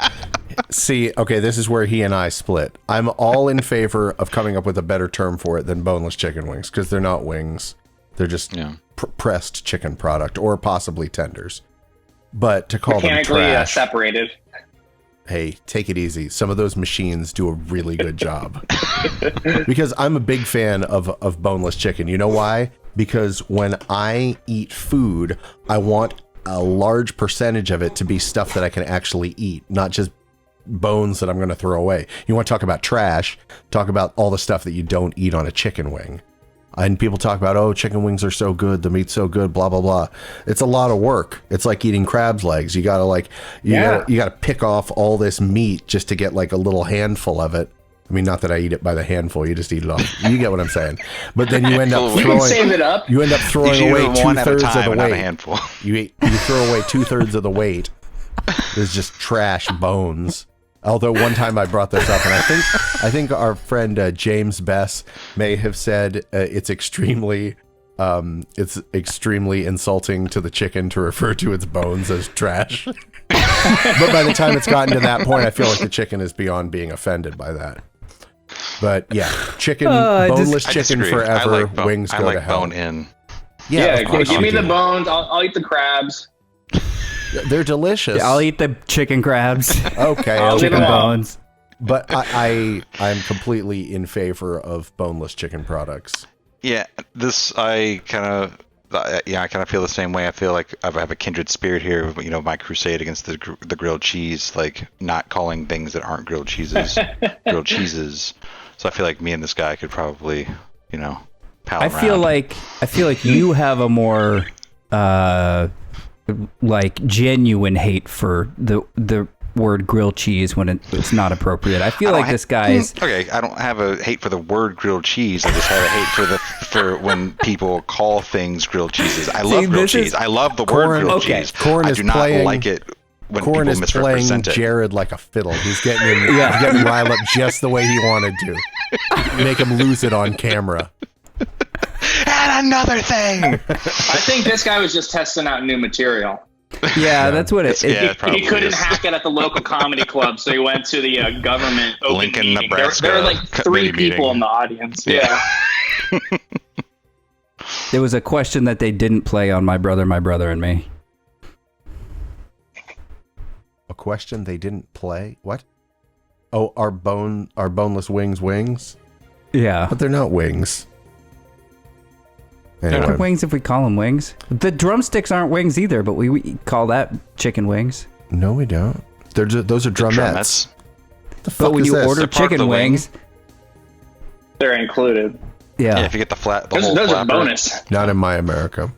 See, okay, this is where he and I split. I'm all in favor of coming up with a better term for it than boneless chicken wings, because they're not wings. They're just pressed chicken product, or possibly tenders. But to call them trash... separated. Hey, take it easy. Some of those machines do a really good job. Because I'm a big fan of boneless chicken. You know why? Because when I eat food, I want a large percentage of it to be stuff that I can actually eat, not just bones that I'm going to throw away. You want to talk about trash, talk about all the stuff that you don't eat on a chicken wing. And people talk about, oh, chicken wings are so good, the meat's so good, blah, blah, blah. It's a lot of work. It's like eating crab's legs. You gotta you gotta pick off all this meat just to get like a little handful of it. I mean, not that I eat it by the handful. You just eat it off. You get what I'm saying. But then you end up You can save it up. You end up throwing away one at a 2/3 of time the and not a weight. handful. You throw away 2/3 of the weight. There's just trash bones. Although one time I brought this up, and I think our friend James Bess may have said it's extremely insulting to the chicken to refer to its bones as trash. But by the time it's gotten to that point, I feel like the chicken is beyond being offended by that. But yeah, boneless chicken forever. Wings go to hell. Bone in. Yeah, of course give me you the do. bones. I'll eat the crabs. They're delicious. I'll eat the chicken crabs. Okay, I'll eat Chicken them all. bones. but I'm completely in favor of boneless chicken products. Yeah, I kind of feel the same way. I feel like I have a kindred spirit here. You know, my crusade against the grilled cheese, like not calling things that aren't grilled cheeses grilled cheeses. So I feel like me and this guy could probably, pal I around. feel like you have a more like genuine hate for the word grilled cheese when it's not appropriate. I feel like this guy's okay. I don't have a hate for the word grilled cheese. I just have a hate for when people call things grilled cheeses. I love grilled cheese. I love the word grilled cheese. Corn I is do not playing- like it when Corn people is playing misrepresent it. Jared like a fiddle. He's getting him, he's getting riled up just the way he wanted to. Make him lose it on camera. And another thing. I think this guy was just testing out new material. yeah, that's what it. It probably He couldn't is. hack it at the local comedy club, so he went to the government open Lincoln, meeting. Nebraska There were like 3 committee people meeting. in the audience. Yeah. There was a question that they didn't play on My Brother, and Me. A question they didn't play? What? Oh, are boneless wings? Yeah. But they're not wings. They're Anyway, wings if we call them wings. The drumsticks aren't wings either, but we call that chicken wings. no, we don't. Those are drumettes. The fuck But when is you this? order They're part of chicken the wing. wings, They're included. Yeah, yeah. if you get the whole Those are flapper. bonus. Not in my America.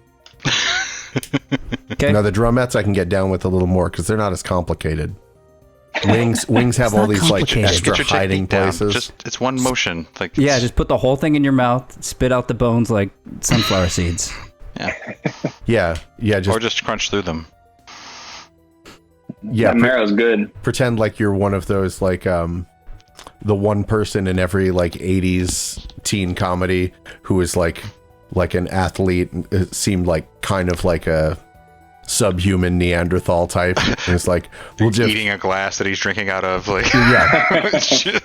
Okay. Now the drumettes I can get down with a little more because they're not as complicated. Wings have all not these like complicated. extra Get your hiding technique down. places. It's one motion. Like Yeah, just put the whole thing in your mouth, spit out the bones like sunflower seeds. Yeah, or just crunch through them. yeah. That marrow's good. Pretend like you're one of those like the one person in every like 80s teen comedy who is like an athlete, seemed like kind of like a subhuman Neanderthal type, and it's like we'll just Eating a glass that he's drinking out of, like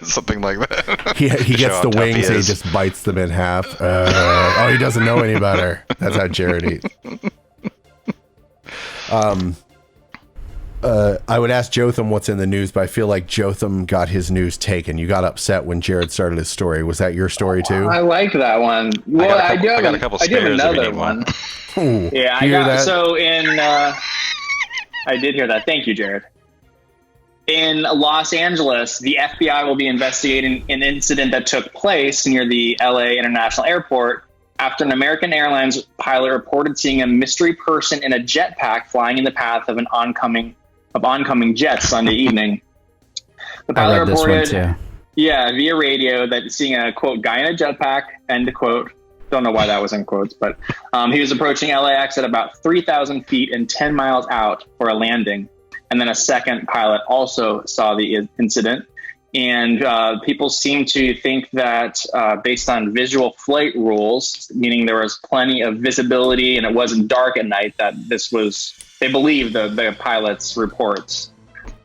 something like that. he To gets show how the tough he wings and he is. just bites them in half. He doesn't know any better. That's how Jared eats. I would ask Jotham what's in the news, but I feel like Jotham got his news taken. You got upset when Jared started his story. Was that your story too? I like that one. Well, I got a couple do have spares if you another need one. one. Ooh, Yeah, I hear got that? so in. I did hear that. Thank you, Jared. In Los Angeles, the FBI will be investigating an incident that took place near the LA International Airport after an American Airlines pilot reported seeing a mystery person in a jetpack flying in the path of oncoming jets Sunday evening. The I pilot read this one reported, too. yeah, via radio that seeing a quote guy in a jetpack, end quote. Don't know why that was in quotes, but he was approaching LAX at about 3,000 feet and 10 miles out for a landing. And then a second pilot also saw the incident. And people seem to think that based on visual flight rules, meaning there was plenty of visibility and it wasn't dark at night, that this was, they believe the pilot's reports.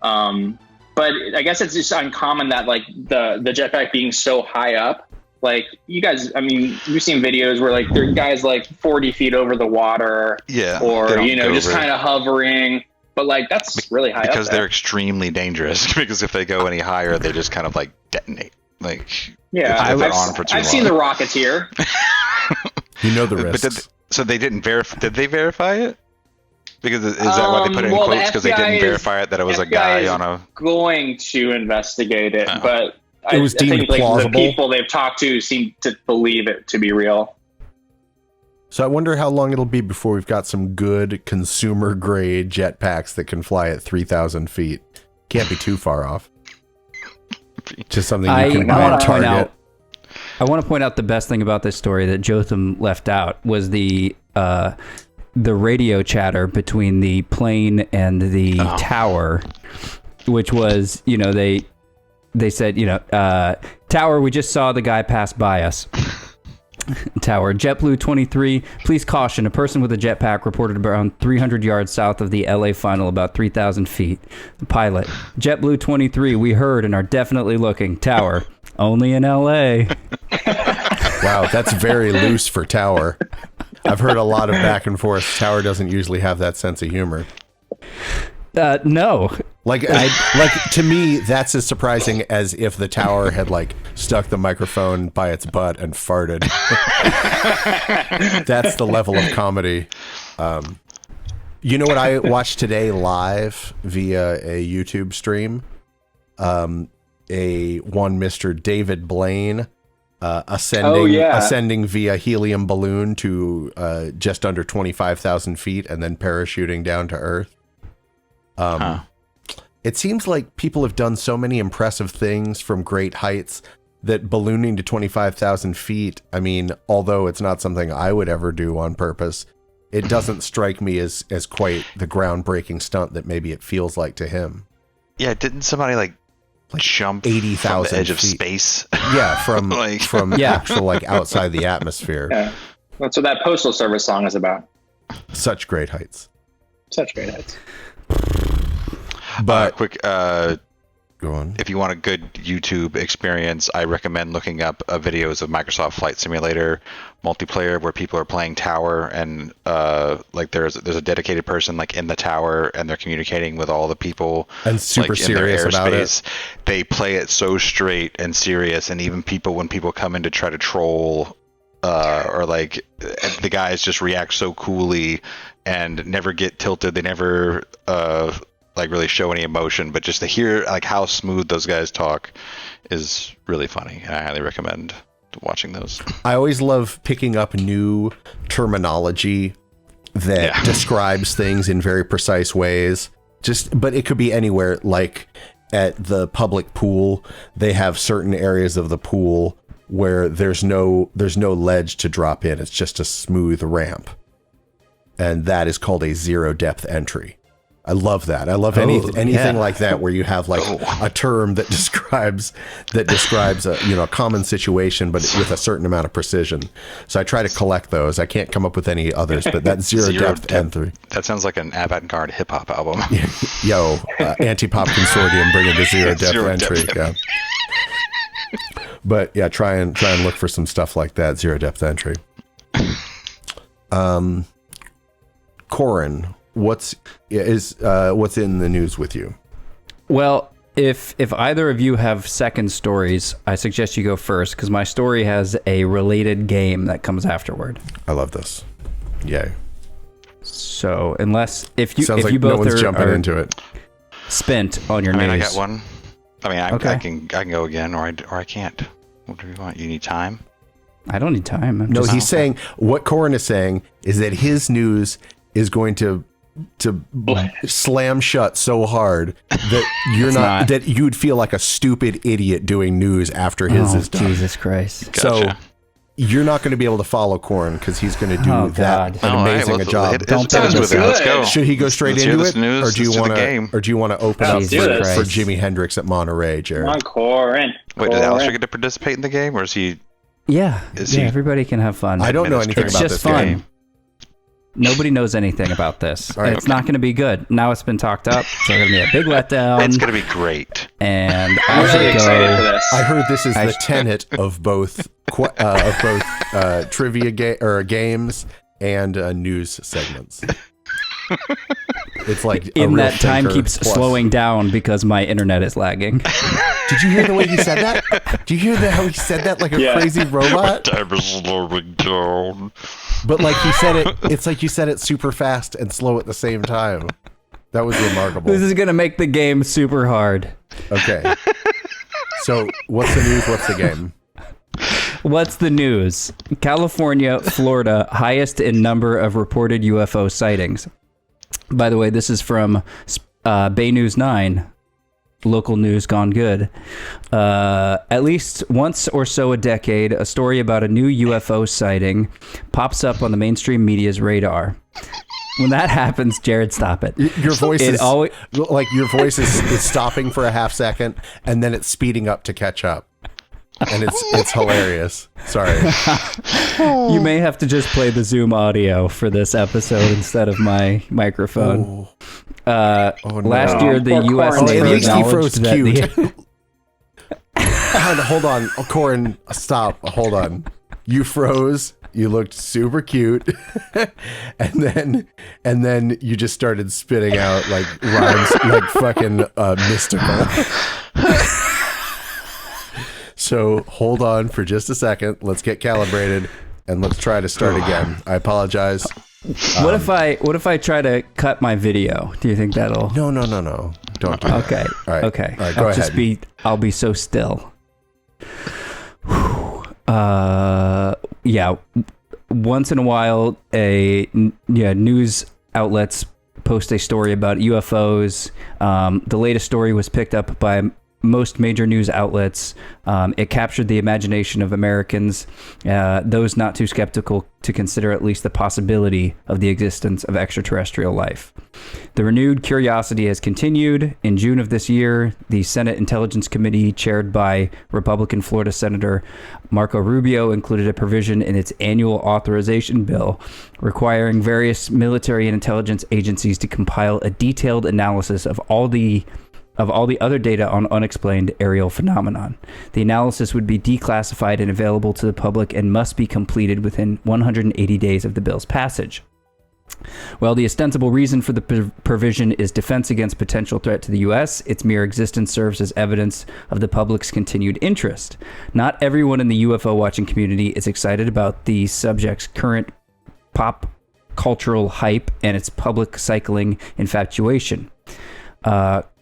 But I guess it's just uncommon that like the jetpack being so high up, like you guys, I mean, you've seen videos where like there are guys like 40 feet over the water, Yeah, or they don't you know, go just over it. kind of hovering. But like that's really high because up they're there. extremely dangerous. Because if they go any higher, they just kind of like detonate. Like Yeah, if they're on for too I've long. seen the Rocketeer. You know the But risks. so they didn't verify. Did they verify it? Because is that why they put it in well, the quotes? Because they FBI didn't is- verify it that it was a FBI guy is on a. Going to investigate it, Oh. but It was I deemed think like plausible. the people they've talked to seem to believe it to be real. So I wonder how long it'll be before we've got some good consumer grade jetpacks that can fly at 3,000 feet. Can't be too far off. Just something you I can want to point target. out. I want to point out the best thing about this story that Jotham left out was the radio chatter between the plane and the tower, which was, they said, tower, we just saw the guy pass by us. Tower, JetBlue 23, please caution, a person with a jetpack reported around 300 yards south of the LA final, about 3,000 feet. The pilot, JetBlue 23, we heard and are definitely looking. Tower, only in LA. Wow, that's very loose for Tower. I've heard a lot of back and forth. Tower doesn't usually have that sense of humor. No. Like to me, that's as surprising as if the Tower had stuck the microphone by its butt and farted. That's the level of comedy. You know what I watched today live via a YouTube stream? One Mr. David Blaine ascending via helium balloon to just under 25,000 feet and then parachuting down to Earth. It seems like people have done so many impressive things from great heights that ballooning to 25,000 feet, I mean, although it's not something I would ever do on purpose, it doesn't strike me as quite the groundbreaking stunt that maybe it feels like to him. Yeah, didn't somebody jump 80,000 from the edge of feet. Space? Yeah, from actual outside the atmosphere. Yeah. That's what that Postal Service song is about. Such great heights. Such great heights. But quick, go on. if you want a good YouTube experience, I recommend looking up videos of Microsoft Flight Simulator multiplayer where people are playing Tower and there's a dedicated person in the tower and they're communicating with all the people and super serious about it. They play it so straight and serious, and even when people come in to try to troll the guys just react so coolly and never get tilted. They never really show any emotion, but just to hear how smooth those guys talk is really funny. I highly recommend watching those. I always love picking up new terminology that describes things in very precise ways. But it could be anywhere. Like at the public pool, they have certain areas of the pool where there's no ledge to drop in. It's just a smooth ramp. And that is called a zero depth entry. I love that. I love anything like that where you have a term that describes a common situation, but with a certain amount of precision. So I try to collect those. I can't come up with any others, but that zero depth entry. That sounds like an avant-garde hip hop album. Yo, Anti-Pop Consortium bringing the zero depth entry. Yeah. But yeah, try and look for some stuff like that. Zero depth entry. Corin, what's in the news with you? Well, if either of you have second stories, I suggest you go first because my story has a related game that comes afterward. I love this. Yay. So if you Sounds like both no one's are jumping into it. Spent on your news. I got one. I mean, Okay. I can go again, or I can't. What do you want? You need time? I don't need time. No, he's saying what Corin is saying is that his news is going to slam shut so hard that that you'd feel like a stupid idiot doing news after his is done. Jesus Christ. Gotcha. So you're not going to be able to follow Corin because he's going to do an amazing job. Let's go. Should he go straight into it, or do you want to open up for Christ. Jimi Hendrix at Monterey, Jared? Come on, Corin. Wait, does Alistair get to participate in the game, or is he? Yeah, everybody can have fun. I don't know anything It's about just this fun. game. Nobody knows anything about this. Right. It's not going to be good. Now it's been talked up. It's going to be a big letdown. It's going to be great. And I'm really excited for this. I heard this is the tenet of both trivia games and news segments. It's like in that time thinker keeps plus. slowing down because my internet is lagging. Did you hear the way he said that? Did you hear how he said that like a crazy robot? Time is slowing down. But like he said it, it's like you said it super fast and slow at the same time. That was remarkable. This is going to make the game super hard. Okay. So what's the news? What's the game? What's the news? California, Florida, highest in number of reported UFO sightings. By the way, this is from Bay News 9. local news gone good. At least once or so a decade, a story about a new UFO sighting pops up on the mainstream media's radar. When that happens, Jared, stop it. Your voice is like your voice is stopping for a half second, and then it's speeding up to catch up, and it's hilarious. Sorry. You may have to just play the Zoom audio for this episode instead of my microphone. No. Last year, the U.S. At Navy least he froze acknowledged cute. Hold on, Corin, stop. Hold on. You froze. You looked super cute, and then you just started spitting out like rhymes, like fucking mystical. So hold on for just a second. Let's get calibrated, and let's try to start again. I apologize. What if I try to cut my video? Do you think that'll? No. Don't do that. Okay. All right. Okay. All right, go ahead. I'll be so still. Yeah. Once in a while, news outlets post a story about UFOs. The latest story was picked up by most major news outlets. It captured the imagination of Americans, those not too skeptical to consider at least the possibility of the existence of extraterrestrial life. The renewed curiosity has continued. In June of this year, the Senate Intelligence Committee, chaired by Republican Florida Senator Marco Rubio, included a provision in its annual authorization bill requiring various military and intelligence agencies to compile a detailed analysis of all the other data on unexplained aerial phenomenon. The analysis would be declassified and available to the public and must be completed within 180 days of the bill's passage. While the ostensible reason for the provision is defense against potential threat to the U.S., its mere existence serves as evidence of the public's continued interest. Not everyone in the UFO watching community is excited about the subject's current pop cultural hype and its public cycling infatuation.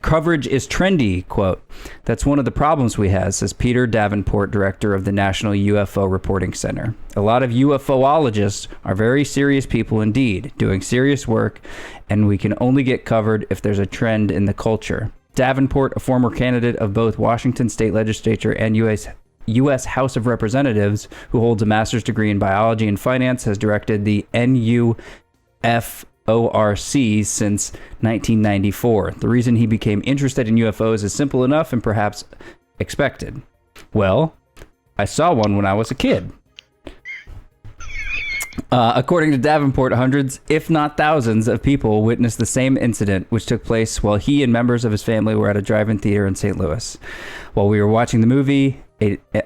Coverage is trendy, quote. That's one of the problems we have, says Peter Davenport, director of the National UFO Reporting Center. A lot of UFOologists are very serious people indeed, doing serious work, and we can only get covered if there's a trend in the culture. Davenport, a former candidate of both Washington State Legislature and U.S. House of Representatives, who holds a master's degree in biology and finance, has directed the NUFORC since 1994. The reason he became interested in UFOs is simple enough and perhaps expected. Well, I saw one when I was a kid. According to Davenport, hundreds, if not thousands, of people witnessed the same incident, which took place while he and members of his family were at a drive-in theater in St. Louis. While we were watching the movie,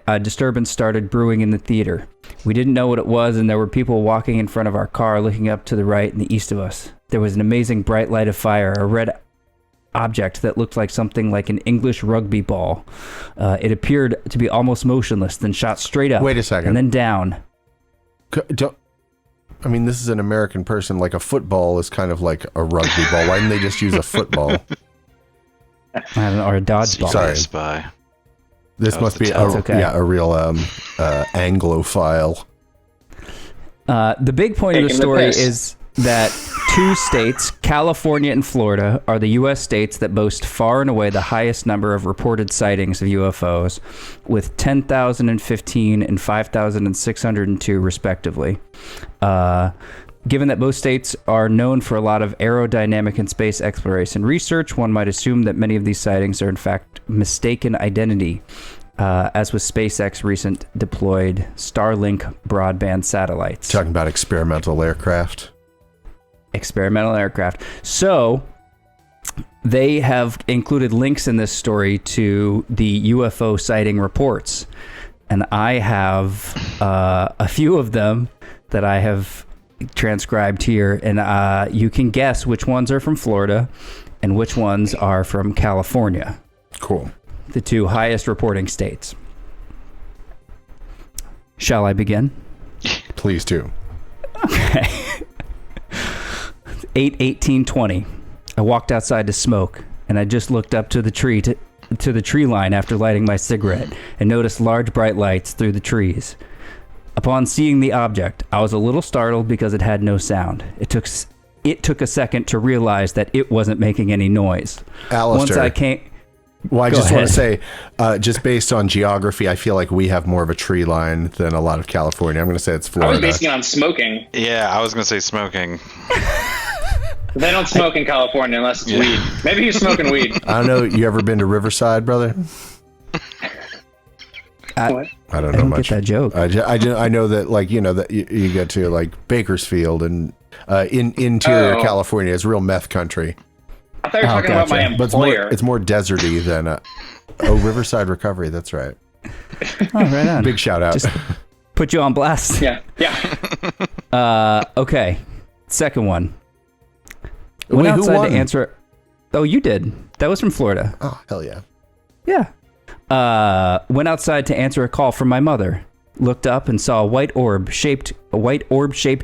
a disturbance started brewing in the theater. We didn't know what it was, and there were people walking in front of our car looking up to the right and the east of us. There was an amazing bright light of fire, a red object that looked like something like an English rugby ball. It appeared to be almost motionless, then shot straight up. Wait a second. And then down. I mean, this is an American person. Like, a football is kind of like a rugby ball. Why didn't they just use a football? I don't know, or a dodgeball. Sorry. Spy. This must be a real Anglophile. The big point of the story is that two states, California and Florida, are the U.S. states that boast far and away the highest number of reported sightings of UFOs, with 10,015 and 5,602 respectively. Given that both states are known for a lot of aerodynamic and space exploration research, one might assume that many of these sightings are in fact mistaken identity, as with SpaceX recent deployed Starlink broadband satellites. Talking about experimental aircraft. So they have included links in this story to the UFO sighting reports, and I have a few of them that I have transcribed here, and you can guess which ones are from Florida and which ones are from California. Cool. The two highest reporting states. Shall I begin? Please do. Okay. 8/18/20. I walked outside to smoke, and I just looked up to the tree to the tree line after lighting my cigarette and noticed large bright lights through the trees. Upon seeing the object, I was a little startled because it had no sound. It took a second to realize that it wasn't making any noise. Alistair. Once I came... Well, I Go just want to ahead. say, just based on geography, I feel like we have more of a tree line than a lot of California. I'm going to say it's I was Florida. basing it on smoking. Yeah, I was gonna say smoking. They don't smoke in California unless it's weed. Maybe he's smoking weed. I don't know. You ever been to Riverside, brother? What? I don't I know don't much. get that joke. I know that, like, you know, that you get to like Bakersfield and in interior Oh. California is real meth country. I thought you were talking about my But employer. it's more deserty than Riverside Recovery. That's right. Oh, right on. Big shout out. Just put you on blast. Yeah. Okay. Second one. Wait, Went who outside won? to answer. Oh, you did. That was from Florida. Oh, hell yeah. Yeah. Went outside to answer a call from my mother. Looked up and saw a white orb-shaped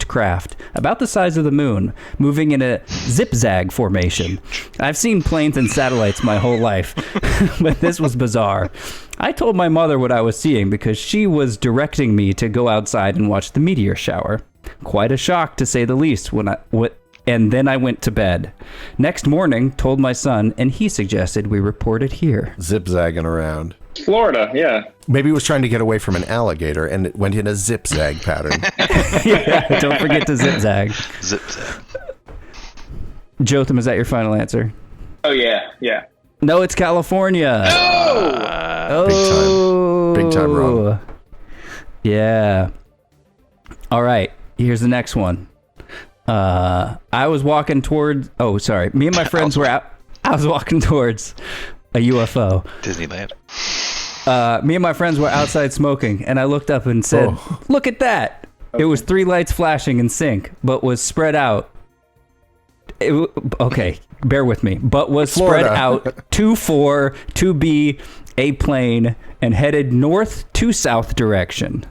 craft about the size of the moon, moving in a zigzag formation. I've seen planes and satellites my whole life, but this was bizarre. I told my mother what I was seeing because she was directing me to go outside and watch the meteor shower. Quite a shock, to say the least, and then I went to bed. Next morning, told my son, and he suggested we report it here. Zip-zagging around. Florida, yeah. Maybe he was trying to get away from an alligator and it went in a zip-zag pattern. Yeah, don't forget to zigzag. Zip zap. Jotham, is that your final answer? Oh, yeah. No, it's California. Oh, Big time wrong. Yeah. All right. Here's the next one. I was walking towards. Oh, sorry. Me and my friends were out. I was walking towards a UFO. Disneyland. Me and my friends were outside smoking, and I looked up and said, "Look at that!" It was 3 lights flashing in sync, but was spread out. Okay, bear with me. But was Florida. spread out to be a plane and headed north to south direction.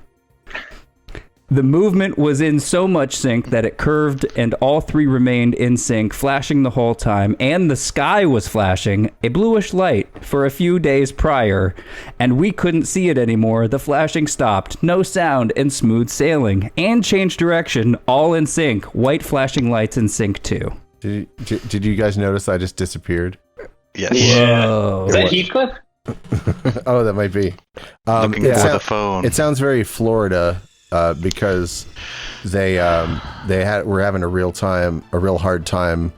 The movement was in so much sync that it curved, and all 3 remained in sync, flashing the whole time, and the sky was flashing a bluish light for a few days prior, and we couldn't see it anymore. The flashing stopped, no sound, and smooth sailing, and changed direction, all in sync, white flashing lights in sync too. Did you guys notice I just disappeared? Yes. Whoa. Is that Heathcliff? Oh, that might be. Looking for the phone. It sounds very Florida because they were having a real hard time,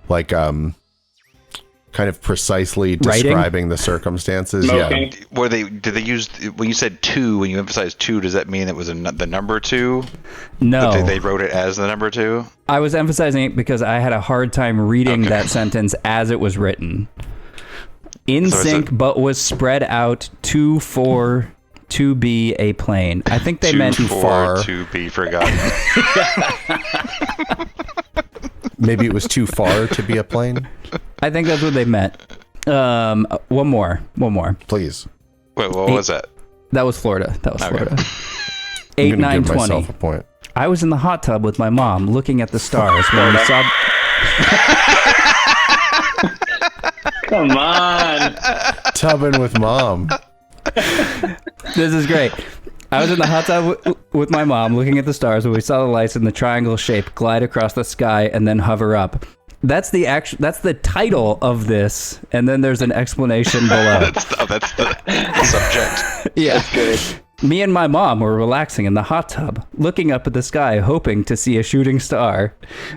like kind of precisely describing the circumstances. Smoking. Yeah. Did they use, when you said 2, when you emphasized 2, does that mean it was the number 2? No. That they wrote it as the number 2? I was emphasizing it because I had a hard time reading that sentence as it was written. In So is sync, it- but was spread out to be a plane. I think they meant too far. to be forgotten. Maybe it was too far to be a plane. I think that's what they meant. One more. Please. Wait, what was that? That was Florida. Florida. I'm 8, gonna 9, give 20. myself a point. I was in the hot tub with my mom looking at the stars when we saw. Come on. Tubbing with mom. This is great. I was in the hot tub with my mom looking at the stars when we saw the lights in the triangle shape glide across the sky and then hover up. That's the title of this, and then there's an explanation below. that's the subject. Yeah. That's good. Me and my mom were relaxing in the hot tub, looking up at the sky, hoping to see a shooting star.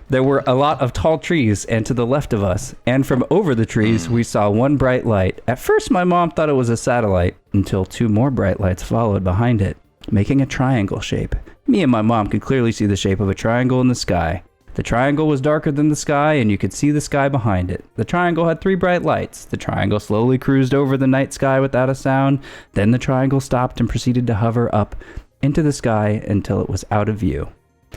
There were a lot of tall trees and to the left of us, and from over the trees, we saw one bright light. At first, my mom thought it was a satellite, until 2 more bright lights followed behind it, making a triangle shape. Me and my mom could clearly see the shape of a triangle in the sky. The triangle was darker than the sky, and you could see the sky behind it. The triangle had 3 bright lights. The triangle slowly cruised over the night sky without a sound. Then the triangle stopped and proceeded to hover up into the sky until it was out of view.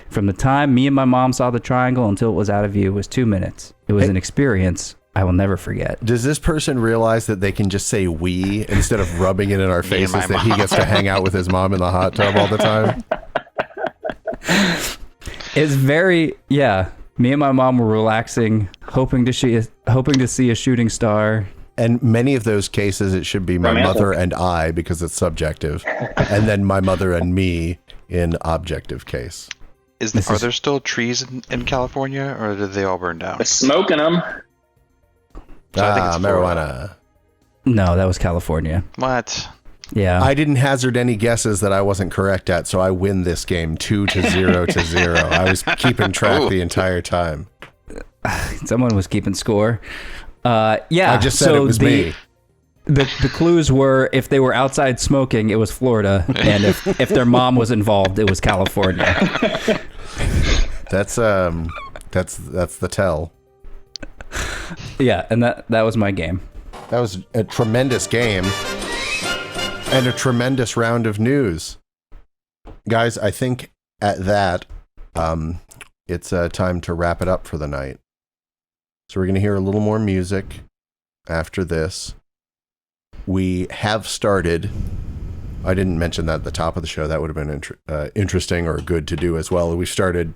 From the time me and my mom saw the triangle until it was out of view was 2 minutes. It was an experience I will never forget. Does this person realize that they can just say "we" instead of rubbing it in our faces my that he gets to hang out with his mom in the hot tub all the time? It's very, yeah. Me and my mom were relaxing, hoping to see a shooting star. And many of those cases, it should be my Romantic. mother and I because it's subjective, and then my mother and me in objective case. Are there still trees in California, or did they all burn down? They're smoking them. So I think it's Florida. marijuana. No, that was California. What? Yeah. I didn't hazard any guesses that I wasn't correct at, so I win this game 2-0 to 0. I was keeping track the entire time. Someone was keeping score. Yeah. I just said it was me. The clues were if they were outside smoking, it was Florida, and if their mom was involved, it was California. That's the tell. Yeah, and that was my game. That was a tremendous game and a tremendous round of news. Guys, I think at that, it's time to wrap it up for the night. So we're going to hear a little more music after this. We have started, I didn't mention that at the top of the show, that would have been interesting or good to do as well. We started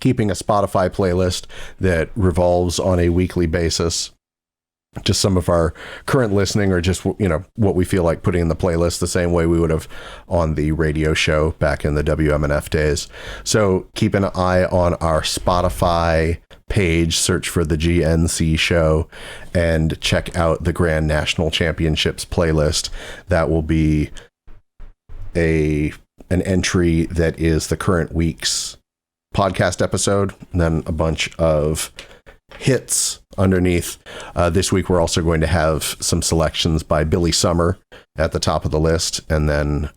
keeping a Spotify playlist that revolves on a weekly basis. Just some of our current listening or just, what we feel like putting in the playlist the same way we would have on the radio show back in the WMNF days. So keep an eye on our Spotify page, search for the GNC show, and check out the Grand National Championships playlist. That will be an entry that is the current week's podcast episode, and then a bunch of hits underneath. This week we're also going to have some selections by Billy Summer at the top of the list, and then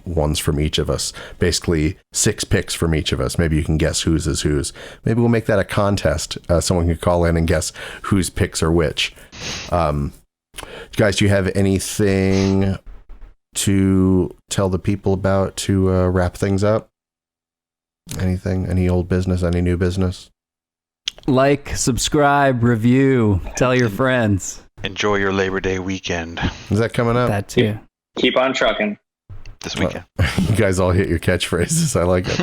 ones from each of us. Basically 6 picks from each of us. Maybe you can guess whose is whose. Maybe we'll make that a contest. Someone can call in and guess whose picks are which. Guys, do you have anything to tell the people about to wrap things up? Anything? Any old business? Any new business? Like, subscribe, review, tell your friends. Enjoy your Labor Day weekend. Is that coming up? That too. Keep on trucking. This weekend. You guys all hit your catchphrases. I like it.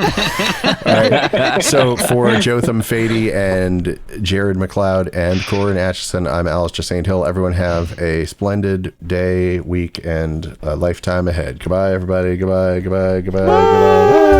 All right. So for Jotham Fady and Jared McLeod and Corin Atchison, I'm Alistair St. Hill. Everyone have a splendid day, week, and lifetime ahead. Goodbye, everybody. Goodbye, goodbye, goodbye, goodbye.